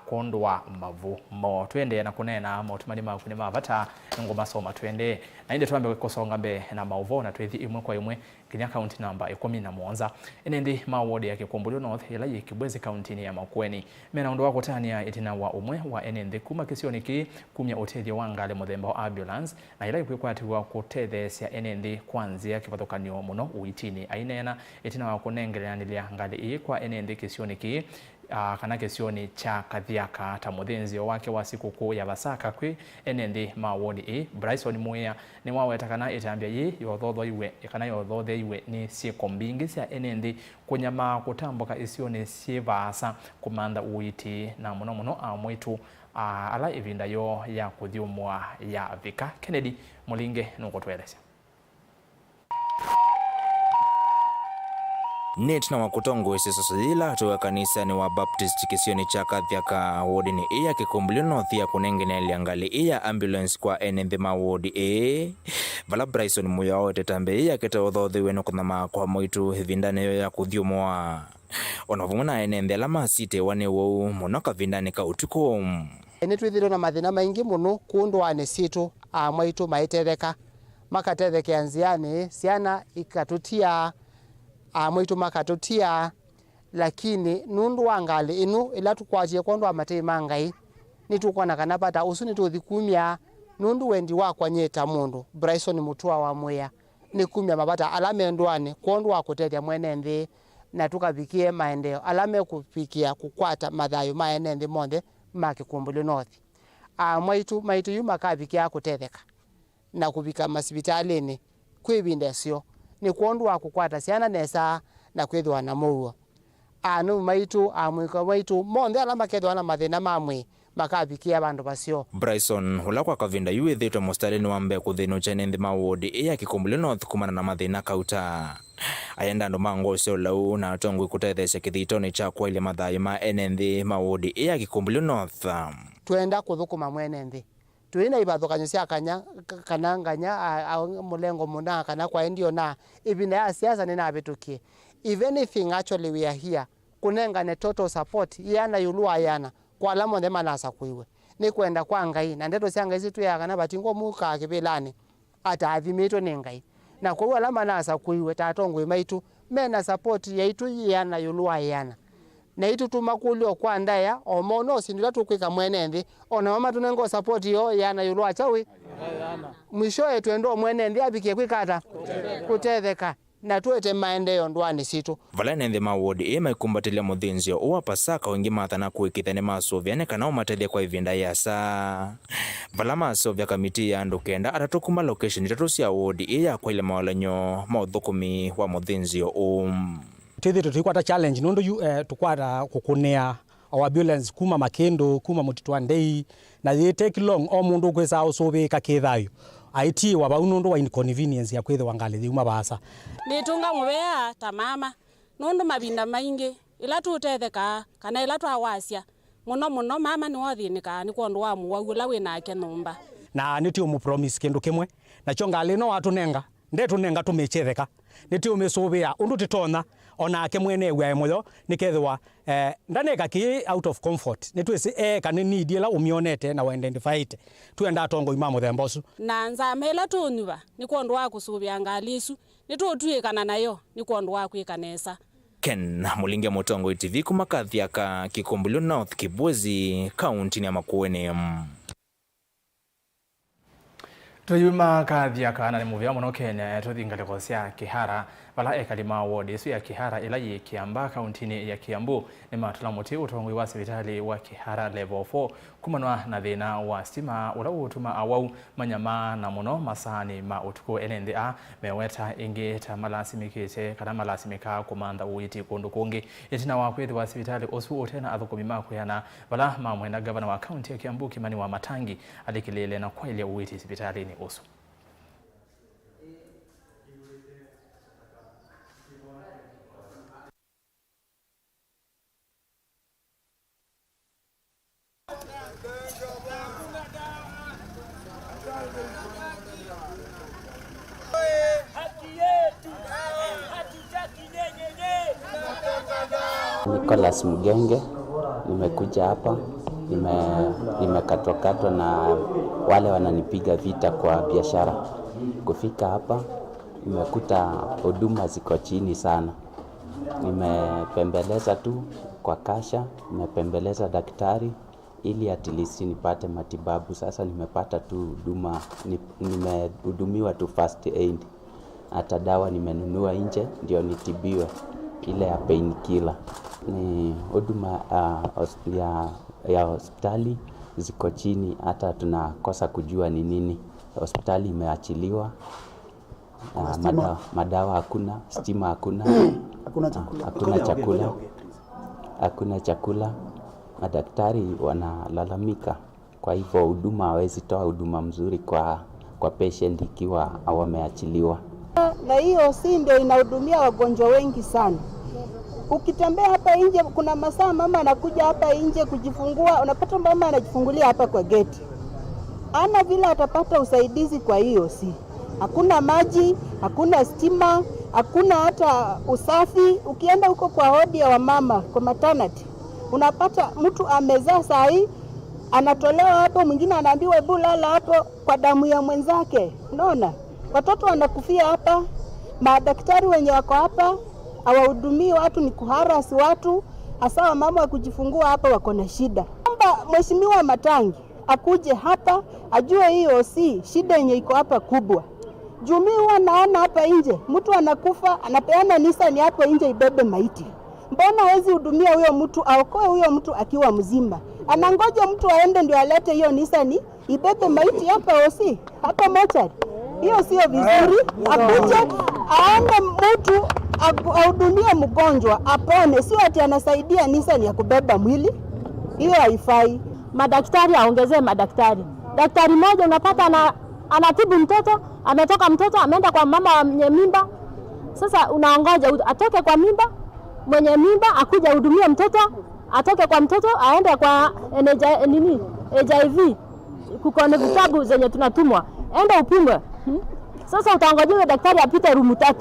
Speaker 2: kondwa Mauvoo mo twende na kunena motumani makuni mavata ngoma soma twende na inde twambe kusonga mbe na Mauvoo na twethi imwe kwa imwe kinya county number 17 enendi mawodi ya Kikumbulio North ila yikibwezi county ni ya Makueni mena undu wako tania itina wa umwe wa enendi kuma kisioniki kumya utethio wangale muthemba wa ambulance na ila ikwikwatiwa kutethesia enendi kwanzia kivathukanio muno uitini ainena itina wa kunengeranilia ngali ii kwa enendi kisioniki kana kesioni cha Kathiaka ta muthinzio wake wa sikukuu ya Pasaka kwi enendi mawodi Bryson Muya ni waweta kana itambia yi yothotho iwe kana yothothe iwe ni sieko mbingi cia enendi kunyama kutambuka isioni sivasa kumanda uiti na muno amwitu ala ivinda yo ya kuthiumwa ya vika. Kennedy Mulinge nukotwelesha
Speaker 4: Netina wa kutongo isisosila tuwa kanisa ni wa Baptist kisioni cha Kathiaka wodi ni iya Kikumbulio North ya kunengene liangali iya ambulance kwa enendi mawodi vala Bryson Muya wote tambe iya kete odhothi weno kunama kwa moitu vindane yo ya kuthiumwa onavumuna enendi alama site wane wou munoka vindane ka utuko
Speaker 6: twithirwo na mathina maingi muno kundwane situ amaitu maitetheka makatethekea nziani ciana ikatutia amwitu makatutia lakini nundu wangali inu ila tukwatie kondo amatei mangai nitukona kana pata usu nituthikumia nundu wendi wakwa nyeta mundu Bryson Mutua wa Muya nikumia mapata alame ndwane kondo wakutethia mwene nthi na tukavikie maendeo alame kupikia kukwata mathayo maene nthi monthe ma Kikumbulio North maitu yuma kavikia kutetheka na kuvika masipitalini kwibinde sio ni kuondu wa kukwata ciana nesa na kwithwa na Mauvoo anu maitu amwika maitu monthe alama kethwa na mathina mamwe makavikia bandu basio.
Speaker 4: Bryson ulakwa kavinda yuithitwe mustalini wa mbe kuthino cha enendi mawodi iya Kikumbulio North kumana na mathina kauta ayenda andu mangosio lau na atongu ikutethesya kithitoni cha kwa ile mathayo ma enendi mawodi iya Kikumbulio North
Speaker 6: twenda kuthukuma mwene nthi tuina ivathukanyo cia kana nganya mulengo muna kana kwa ndio na ibina ya siasa nina abitukie if anything actually we are here kunengane total support yana yulua yana kwa lamo ndema nasa kuiwe ni kwenda kwa ngai na ndeto cia ngai citu ya kana batingo muka kibilani ata athimitwe ni ngai na kwa alama nasa kuiwe tatongwe maitu mena support yaitu yana yulua yana na itu tumakulio kwa ndaya omono sindila tukwika mwene nthi ona mama tunengo support yo yana yulwa chawi mwisho twendo mwene nthi abikie kwikata kutetheka na tuete maendeleo ndwani situ
Speaker 4: vala nthi mawodi maikumbatilia muthinzio uwa Pasaka wengi mathana kuikithane masovyane kana umatethia kwa ivinda yasa vala masovya kamiti ya andu kenda atatukuma location itatu cia wodi ya kwa ile mawalanyo mauthukumi wa muthinzio
Speaker 23: twithitwe twikwata challenge nundu tukwata kukunea our ambulance kuma Makendo kuma Mutitwa Ndei na they take long o mundu kwisa usubika kithayo IT wa bau nundu wa inconvenience ya kwithwa ngali thiuma basa
Speaker 24: nitunga ngubea tamama nundu mabinda maingi ila tutetheka kana ila twawasia muno mama ni wathinika ni kondu wa muwau ila winake numba
Speaker 23: na nitio mu promise kindu kimwe na chongali no watunenga ndetunenga tumechetheka nitio mesubia undu titona onake mwene we moyo nikethwa ndaneka ki out of comfort nitwisi kana need ila umionete na identify it tuenda tongo imamo thembosu
Speaker 24: na nzamela tunyuba ni kondu wa kusubia ngalisu nitutwikana nayo ni kondu wa kwikanesa.
Speaker 4: Ken Mulinge Mutongo TV kuma Kathiaka Kikumbulio North Kibwezi kaunti ya Makueni.
Speaker 2: Tuyuma Kathiaka na muvia muno Kenya tuthingaleko cia Kihara vala ekalima ward isu ya Kihara ila yi Kiamba kaunti ya Kiambu ni matula muti utongwi wa sibitali wa Kihara level 4 kumanwa na thina wa stima ula utuma awau manyama na muno masani ma utuko enendi meweta ingi ta malasimikite kana malasimika kumanda uiti kundu kungi itina wa kwethi wa sibitali osu utena athukumi makuyana vala mamwenda gavana wa kaunti ya Kiambu Kimani wa Matangi alikilele na kwa ile uiti sibitali ni osu.
Speaker 5: Nicholas Mgenge, nimekuja hapa, nimekatwakatwa na wale wananipiga vita kwa biashara. Kufika hapa, nimekuta huduma ziko chini sana. Nimepembeleza tu kwa kasha, nimepembeleza daktari, ili at least nipate matibabu. Sasa nimepata tu huduma, nimehudumiwa tu first aid. Hata dawa nimenunua nje, ndio nitibiwe ile ya painkiller. Ni huduma ya hospitali ziko chini, hata tunakosa kujua ni nini. Hospitali imeachiliwa, madawa hakuna, stima hakuna, hakuna chakula. Madaktari wanalalamika, kwa hivyo huduma hawezi toa huduma mzuri kwa patient ikiwa wameachiliwa.
Speaker 8: Na hiyo si ndio inahudumia wagonjwa wengi sana. Ukitembea hapa nje, kuna masaa mama anakuja hapa nje kujifungua, unapata mama anajifungulia hapa kwa geti. Ana vile atapata usaidizi kwa hiyo si. Hakuna maji, hakuna stima, hakuna hata usafi. Ukienda huko kwa hodi ya wamama, kwa maternity, unapata mtu amezaa saa hii, anatolewa hapo, mwingine anaambiwa hebu lala hapo kwa damu ya mwenzake. Unaona? Watoto wanakufia hapa, madaktari wenye wako hapa hawahudumii watu, ni kuharasi watu, hasa wamama wa kujifungua hapa wako na shida. Naomba Mheshimiwa Matangi akuje hapa ajue hiyo si shida yenye iko hapa kubwa. Jumi huwa naona hapa nje mtu anakufa, anapeana Nissan hapo nje ibebe maiti. Mbona hawezi hudumia huyo mtu, aokoe huyo mtu akiwa mzima? Anangoja mtu aende ndio alete hiyo Nissan ibebe maiti hapa osi, hapa mochari. Hiyo sio vizuri. Akuje aende mtu ahudumie mgonjwa apone, sio ati anasaidia Nissan ya kubeba mwili. Hiyo haifai.
Speaker 18: Madaktari aongezee madaktari. Daktari mmoja unapata anatibu mtoto, ametoka mtoto ameenda kwa mama mwenye mimba. Sasa unaongoja atoke kwa mimba, mwenye mimba akuja hudumie mtoto, atoke kwa mtoto aende kwa HIV. Kuko na vitabu zenye tunatumwa, enda upimwe. Sasa utaongojea daktari apite rumu 3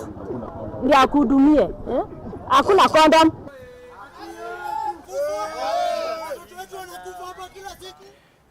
Speaker 18: ndio akuhudumie. Hakuna condom.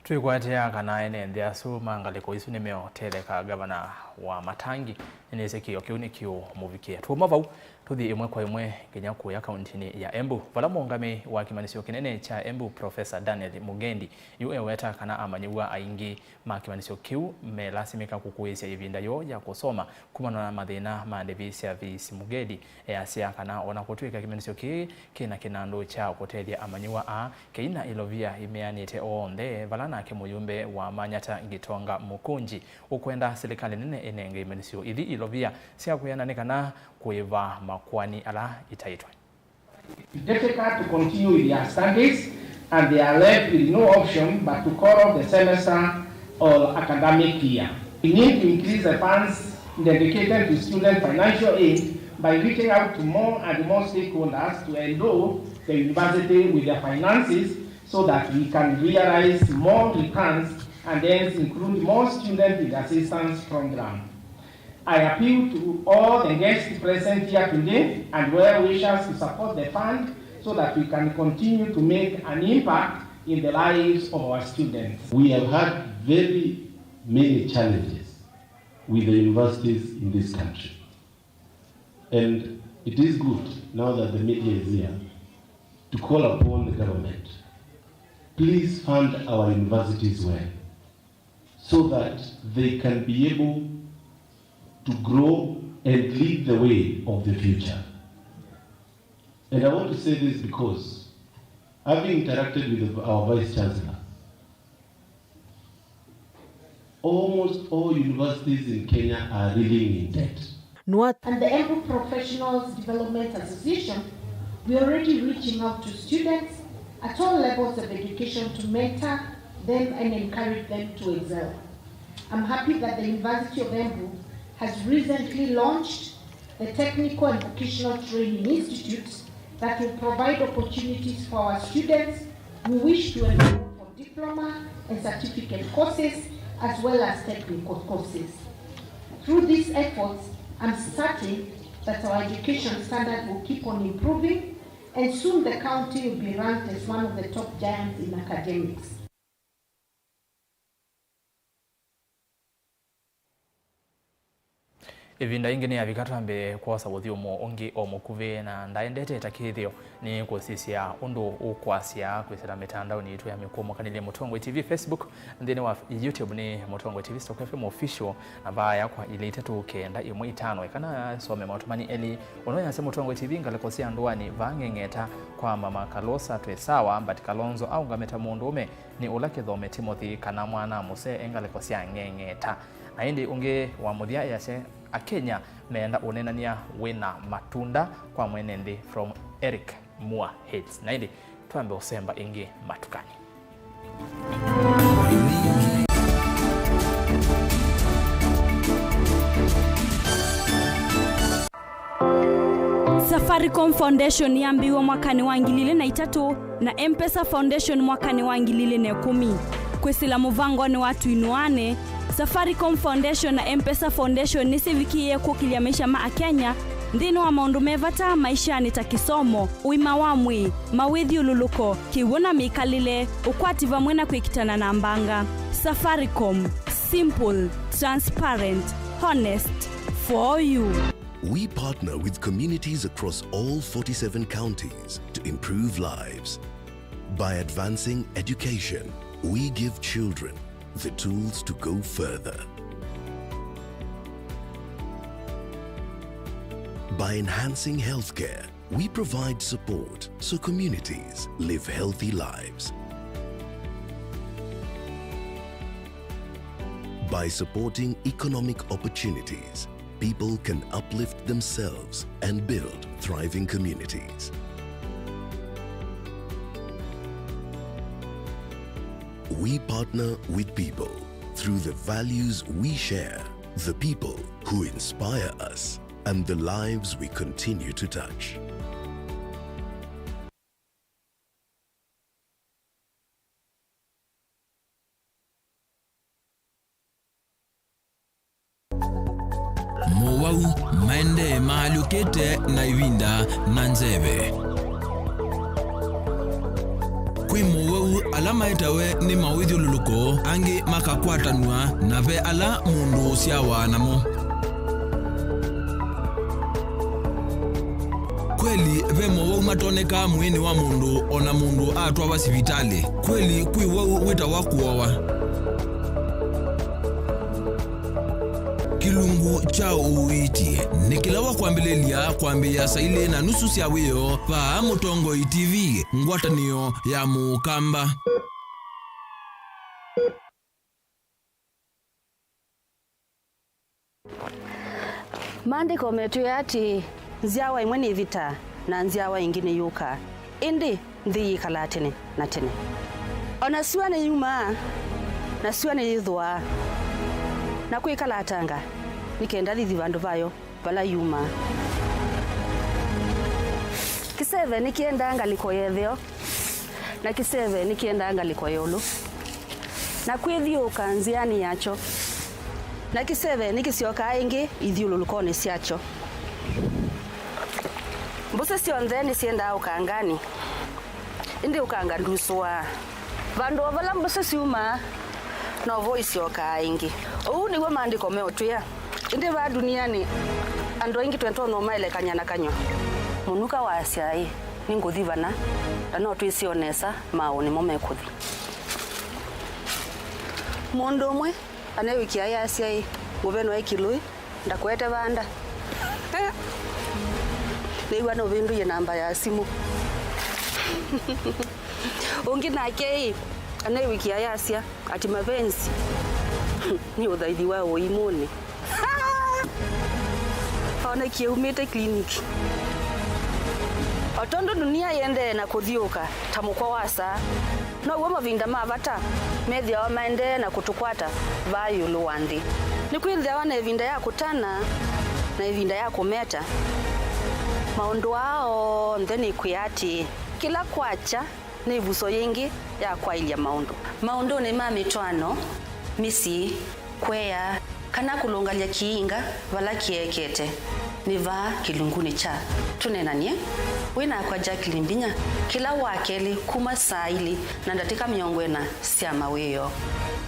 Speaker 2: Twigwatia kana ene ndia su mangaliko isu nimeo teleka gavana wa Matangi nese kiyo kiuni kiyo muvikia tuomavau tuthi imwe kwa imwe nginya kuya kauntini ya Embu vala muungami wa kimanisio kinene cha Embu Professor Daniel Mugendi yu eweta kana amanyiwa aingi ma kimanisio kiu melasimika kukuisia ivinda yo ya kusoma kumana na mathina ma Devi Service Mugendi asia kana ona kutwika kimanisio kina kinando cha kutethia amanyiwa a keina ilovia imeanite onde vala na kimuyumbe wa Manyata Gitonga Mukunji ukwenda serikali nene enenge imanisio ithi ilovia sia kuyana kana kuiva makwani ala itaitwa.
Speaker 10: Difficult to continue with their studies and they are left with no option but to call off the semester or academic year. We need to increase the funds dedicated to student financial aid by reaching out to more and more stakeholders to endow the university with their finances so that we can realize more returns and then include more students in the assistance program. I appeal to all the guests present here today and well-wishers to support the fund so that we can continue to make an impact in the lives of our students.
Speaker 11: We have had very many challenges with the universities in this country. And it is good, now that the media is here, to call upon the government. Please fund our universities well, so that they can be able to grow and lead the way of the future. And I want to say this because having interacted with our Vice Chancellor, almost all universities in Kenya are reeling in debt.
Speaker 25: And the Embu Professionals Development Association, we are already reaching out to students at all levels of education to mentor them and encourage them to excel. I'm happy that the University of Embu has recently launched a technical and vocational training institute that will provide opportunities for our students who wish to enroll for diploma and certificate courses as well as technical courses. Through these efforts, I'm certain that our education standard will keep on improving and soon the county will be ranked as one of the top giants in academics.
Speaker 2: Ivinda ingine ya vikatambe kwa sababu umo ongi omukuve na ndaendete takithio ni kusisia undu ukwasia kwisira mitandao ni itu ya mikumo kanile Mutongwe TV Facebook ndine wa YouTube ni Mutongwe TV Stock FM official abaya kwa ile itatu kenda imwe itano kana some mautumani eli unoya sema Mutongwe TV ngalekosia nduani vangengeta kwa mama Kalosa twesawa but Kalonzo au ngameta mundume ni ulake dhome Timothy kana mwana muse engalekosia ngengeta na hindi unge wa muthia yase Akenya meenda unenania wina matunda kwa mwenende from Eric Mua Heads. Na hindi tuambe usemba ingi matukani.
Speaker 9: Safaricom Foundation yambiwa mwakani wa 2003 na M-Pesa Foundation mwakani wa 2010. Kwesila muvango ni watu inuane. Safaricom Foundation na M-Pesa Foundation nisivikie kukiliamisha maa Kenya ndino wa maundu mevata maisha ni takisomo uima wamwi mawithi ululuko kiwona mikalile ukwati vamwena kuikitana na mbanga. Safaricom, simple, transparent, honest, for you.
Speaker 12: We partner with communities across all 47 counties to improve lives. By advancing education, we give children the tools to go further. By enhancing healthcare, we provide support so communities live healthy lives. By supporting economic opportunities, people can uplift themselves and build thriving communities. We partner with people through the values we share, the people who inspire us, and the lives we continue to touch.
Speaker 1: Mauvoo maende maalukete na ivinda na nzeve. Kwi Mauvoo alama itawe ni mawithi ululuko angi makakwatanwa na ve ala mundu siawa namo. Kweli ve Mauvoo matoneka mwini wa mundu ona mundu atwa wa sivitali. Kweli kwi Mauvoo wita wakuowa. Kilungu cha uiti nikilawa kuambilelia kuambia saile na nusu siawiyo pa Mutongwe TV ngwatanio ya Mukamba.
Speaker 13: Maandiko metu yati nziawa imwe ni vita na nziawa ingine yuka indi nthi kalatene na tene ona siwa ni yuma na siwa ni yithwa na kwikala atanga nikenda thithi vandu vayo vala yuma kiseve nikienda ngaliko yetheo na kiseve nikienda ngaliko yolo na kwithiuka nziani yacho na kiseve nikisioka ingi ithiululukone siacho mbuse sionthe nisienda ukangani indi ukanga nduswa vandu vala mbuse siuma no voice yoka ingi uu niwe maandiko meotwia indi va duniani andu ingi twento no maelekanya na kanyo munuka wa asiai ninguthi vana na no twisionesa mauni momekuthi mundu umwe anewikia ya asiai nguveno ikilui ndakwete vanda niwa no vindu ye namba ya simu ungi nake anewikia ya asia ati mapenzi ni uthaithi wa uimuni ona kiumite kliniki otondo dunia yende na kuthiuka tamukwa wasa no uwe mavinda mavata methia wa maende na kutukwata vayu luwandi ni kwithia wana evinda ya kutana na evinda ya kumeta maundu ao ntheni kwiati kila kwacha ni vuso yingi ya kwailia maundu ni mamitwano misi kweya kana kulungalia kiinga vala kiekete niva kilunguni cha tunenanie wina kwa Jacqueline Binya kila wakeli kuma saili na ndatika miongwena sia maweyo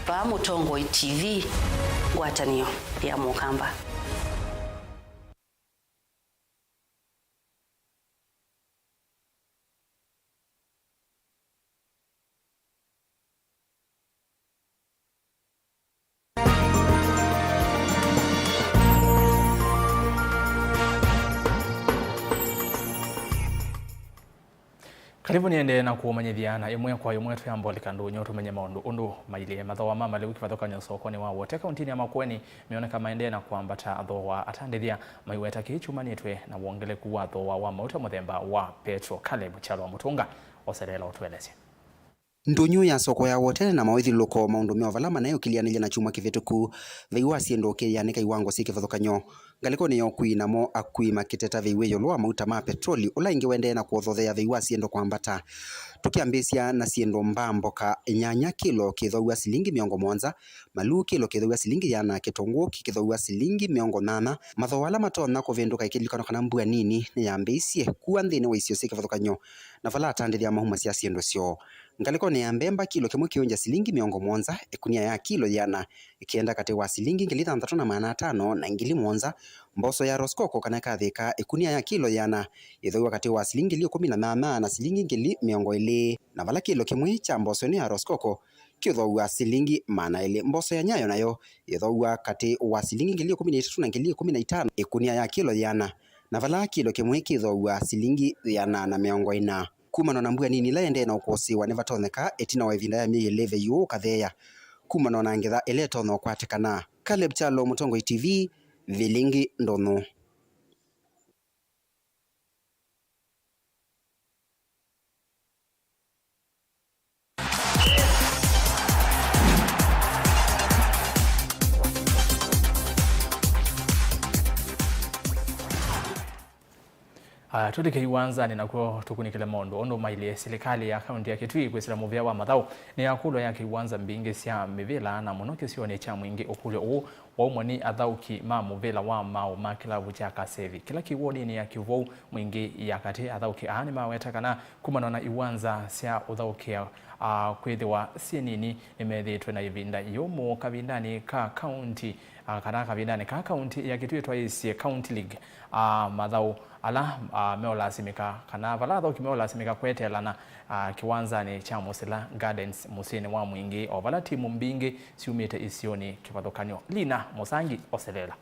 Speaker 13: pa Mutongo TV ngwatanio ya Mukamba.
Speaker 2: Karibu niende na kuumanyithiana imwe kwa imwe tuyamboleka ndunyo tumenye maundu undu maile mathoa mama leo kivathokanyo sokoni wa wote kauntini ya Makueni mioneka maende na kuambata athoa atandithia maiweta kichumanitwe na wongeleku wa athoa wa mauta muthemba wa Petro Caleb Chalwa Mutunga oserela utweleze.
Speaker 14: Ndunyu ya soko ya wote na mawithiluko maundu meovala manayo kilianilia na chuma kivituku veiwa siendo kianika iwango si kivathokanyo ngaliko niyo kuinamo akui makiteta veiwe yolwa mauta ma petroli ula ingi wende na kuothothea veiwa siendo kwambata tukiambisia na siendo mbamboka nyanya kilo kithauwa silingi miongo mwanza malu kilo kithauwa silingi yana kitongo kithauwa silingi miongo nana mathowala matona kuvinduka ikilikano kana mbua nini ni yambisie kuwa nthini wa isio si kivathokanyo na vala atandithia mahuma sia siendo sio ngaliko ni ambemba kilo kimwe kionja silingi miongo mwanza ekunia ya kilo yana ikienda kati wa silingi ngili 3,500 na ngili mwanza mboso ya roskoko kana kathika ekunia ya kilo yana ithauwa kati wa silingi 18 na silingi ngili miongo ili na vala kilo kimwe cha mboso ni ya roskoko kithauwa silingi mana ili mboso ya nyayo nayo ithauwa kati wa silingi ngili 13 na ngili 15 ekunia ya kilo yana na vala kilo kimwe kithauwa silingi yana na miongo ina kumano na mbua nini laende na ukosiwa nevatoneka etina wa ivinda ya mieleve yu katheya kumano na ngetha eletono kwatikana. Caleb Chalwa Mutongo TV Vilingi ndono.
Speaker 2: Tudike iwanzani na kuo tukunikile mondo ondo maile serikali ya kaunti ya Kitui kwesira muvya wa mathau ni yakulo yake iwanza mbingi sia mivila na munoke sione cha mwingi okule o wa umoni athauki ma muvila wa mao makilavu cha Kasevi kila kiwodi ni ya kivou mwingi ya kati athauki ani maweta kana kumano na iwanza sia uthaukia kwithiwa sienini nimethitwe na ivinda yomo kavindani ka kaunti kana kavindani ka kaunti ya Kitui twaisi county league mathau ala meolasimika kana vala thoki meolasimika kwetelana kiwanzani cha Musila Gardens musini wa mwingi o vala timu mbingi siumite isioni kivathokanyo Lina Musangi oselela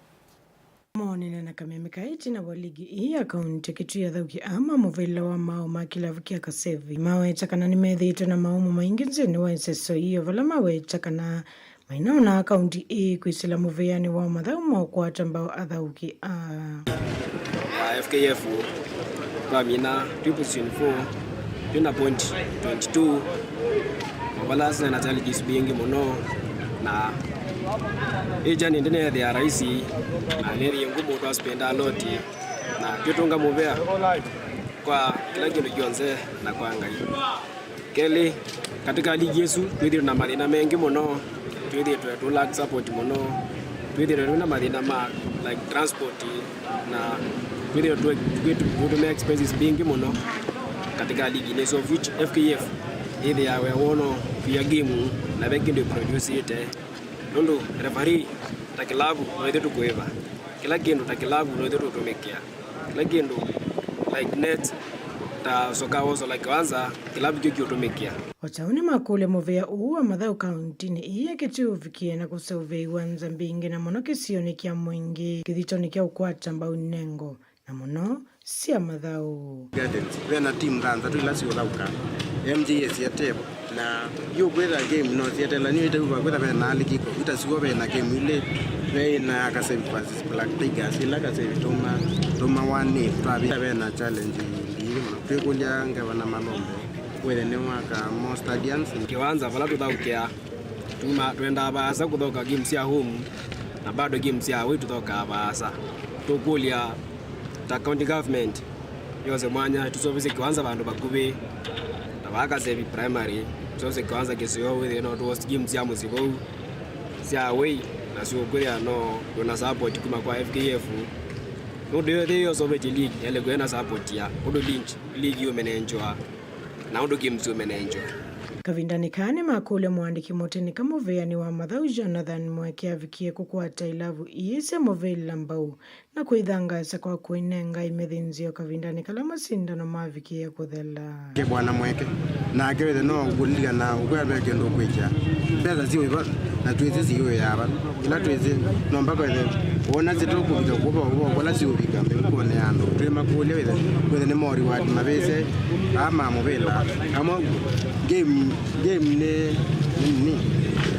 Speaker 15: Monene na kamemeka itina wa ligi hii ya kaunti ya Kitui athauki ama muvila wa mao makilavu kia Kasevi maweta kana nimethitwe na maumu maingi nzini wa nseso iyo vala maweta kana mainaona kaunti hii kwisila muviyani wa mathau maukwata mbao athauki
Speaker 16: FKF Pamina 2.4 tuna point 22 mabalasa na challenges bingi muno na ejani ndene ya raisi na neri ngumu kwa spenda loti na tutunga muvea kwa kila kitu kionze na kwa ngai keli katika ligi yesu twidi na marina mengi muno twidi tu lack support muno twidi na marina ma like transport na video to make expenses bingi muno katika ligi ni so which FKF either ya wono via game na beki ndio produce ite ndo referee takilabu ndio tukueva kila kindu takilabu ndio tutumikia kila kindu like net ta soka also like kwanza kilabu kiko tumikia
Speaker 15: Wachauni makule muvea uwa mathau kaunti ni iya Kitui vikie na kusovei wanza mbingi na mono kisioni kia mwingi kithitoni kia ukwata mbau nengo na mono sia mathau
Speaker 17: Gardens vena team ranza tu ilasi ulauka MGS ya tebo na yu kwela game no theater la niyo itakuwa kwela vena alikiko itasiwa vena game ile vena Kasevi versus Black Tigers ila Kasevi toma wane vena challenge mbili mapekulia ngavana malombe wele ne waka mo stadiums
Speaker 16: kiwanza vala tuthaukia tuenda basa kuthoka games ya home na bado games ya wetu tuthoka basa tukulia ta county government yose mwanya tusovise kiwanza bandu bakubi na Kasevi primary tusovise kiwanza kesio with no to games ya musibo sia away na sio kulia no tuna support kuma kwa FKF Ndio hiyo sobeje league ele kwena support ya udo league umenenjwa na udo games umenenjwa
Speaker 15: kavindani kane makule mwandiki moteni kama veani wa Mathau Jonathan mweke avikie kukwata ilavu iyese moveli lambau na kuidhangasa kwa kuinenga imethinzio kavindani kala masindano mavikie kuthela
Speaker 17: ke bwana mweke na akewe no guliga na ukwabe kendo kwecha beza ziwe ba na tuweze ziwe yaba ila tuweze no mpaka ile ona zitoko bida kuba wala ziwe bigambe ko ne ando twema kule wele ne mori wa mabese ama movela ama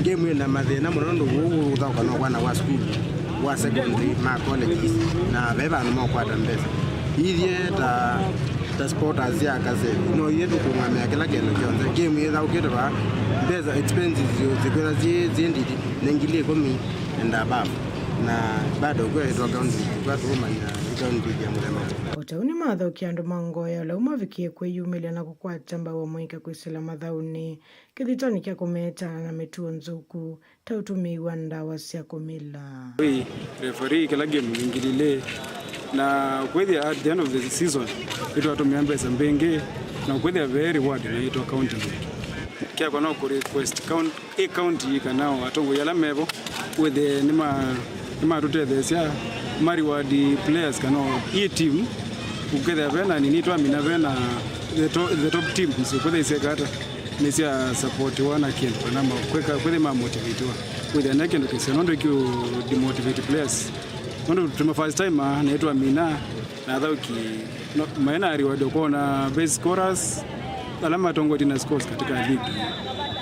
Speaker 17: game na mathina muno ndu uthauka no kwana wa school wa secondary ma colleges na beba no makwata mbesa ithie ta sport azia kaze no yetu kungamia kila kendo kionze game yetha ukitwa mbesa expenses zikwera zindidi nengilie komi and above na bado kwa county kwa rumanya county ya mulema
Speaker 15: Otauni Mathau kiandu mangoya la umavikie kweyumilia na kukwata mbawa mwika kwisila Mathauni kithitoni kia kumeta na mituo nzuku tautumiwa ndawa cia kumila
Speaker 3: referee kila game ingilile na kwethia at the end of the season itu atumia mbesa mbenge na kwethia very reward na itu account kia kwa no request county kanao atongo yala mevo with the nima tutethesia reward players kano e team uketha vena nini twa mina vena the top team so kwetha isekata nisia support wana kendo na kwetha ma motivate with the nakendo kesi nondo kyo demotivate players nondo tuma first time na etwa mina na thauki maana reward kwa na base scorers alama tongo tina scores katika league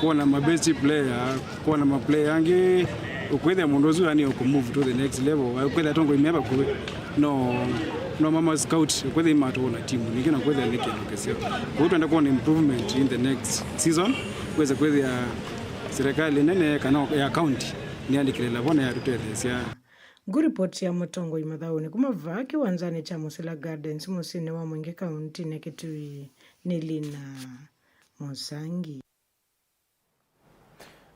Speaker 3: kwa na best player kwa na player yangi ukwetha mundozu ani okumove to the next level ukwetha tongo imeba kuwe no mama scout ukwetha imato na timu nikina kwetha lekeno kesio kwa tuenda kuona improvement in the next season kwetha serikali nene kana ya county ni andikile labona ya tutethesia
Speaker 15: Report ya Mutongo Mathauni kumava kiwanzani cha Musila Gardens musine wa Mwingi County na Kitui Nilina Musangi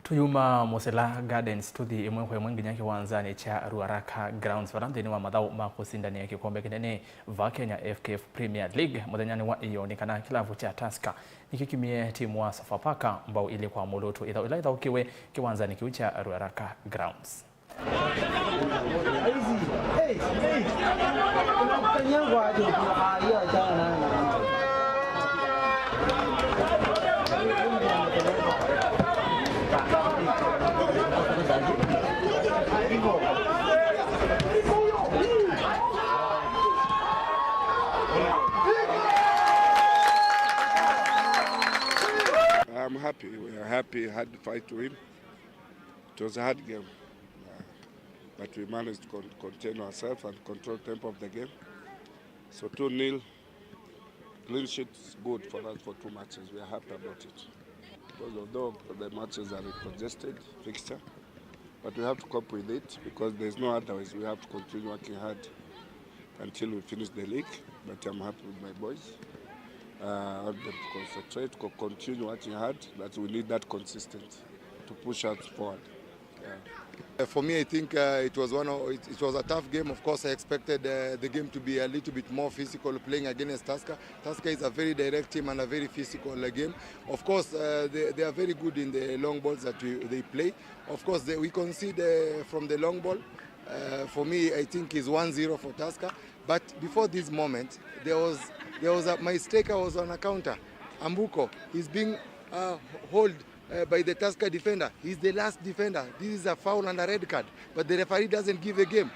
Speaker 2: tuyuma Musila Gardens tuthi imwe nginya kiwanzani cha Ruaraka Grounds varanthini wa Mathau makusindania kikombe kinene va Kenya FKF Premier League muthenyani wa iyo kana kilavu cha Tusker nikikimie timu wa Sofapaka mbao ili kwa mulutu ila ukiwe kiwanzani kiu cha Ruaraka Grounds.
Speaker 7: I'm happy. We are happy. Had to fight to win. It was a hard game, but we managed to contain ourselves and control tempo of the game. So 2-0, clean sheet is good for us for 2 matches. We are happy about it. Because although the matches are a congested fixture, but we have to cope with it because there's no other ways. We have to continue working hard until we finish the league. But I'm happy with my boys. I want them to concentrate, continue working hard. That we need that consistency to push us forward. Yeah.
Speaker 19: For me, I think it was a tough game. Of course, I expected the game to be a little bit more physical, playing against Tusker. Tusker is a very direct team and a very physical game. Of course, they are very good in the long balls that they play. Of course, we concede from the long ball. For me, I think it's 1-0 for Tusker. But before this moment, there was my striker was on a counter. Ambuko is being held by the Tusker defender. He's the last defender. This is a foul and a red card, but the referee doesn't give a game.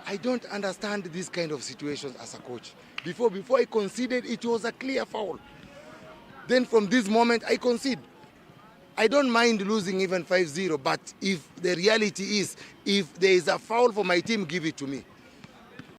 Speaker 19: I don't understand this kind of situations as a coach. Before I conceded, it was a clear foul. Then from this moment, I concede. I don't mind losing even 5-0, but if the reality is, if there is a foul for my team, give it to me.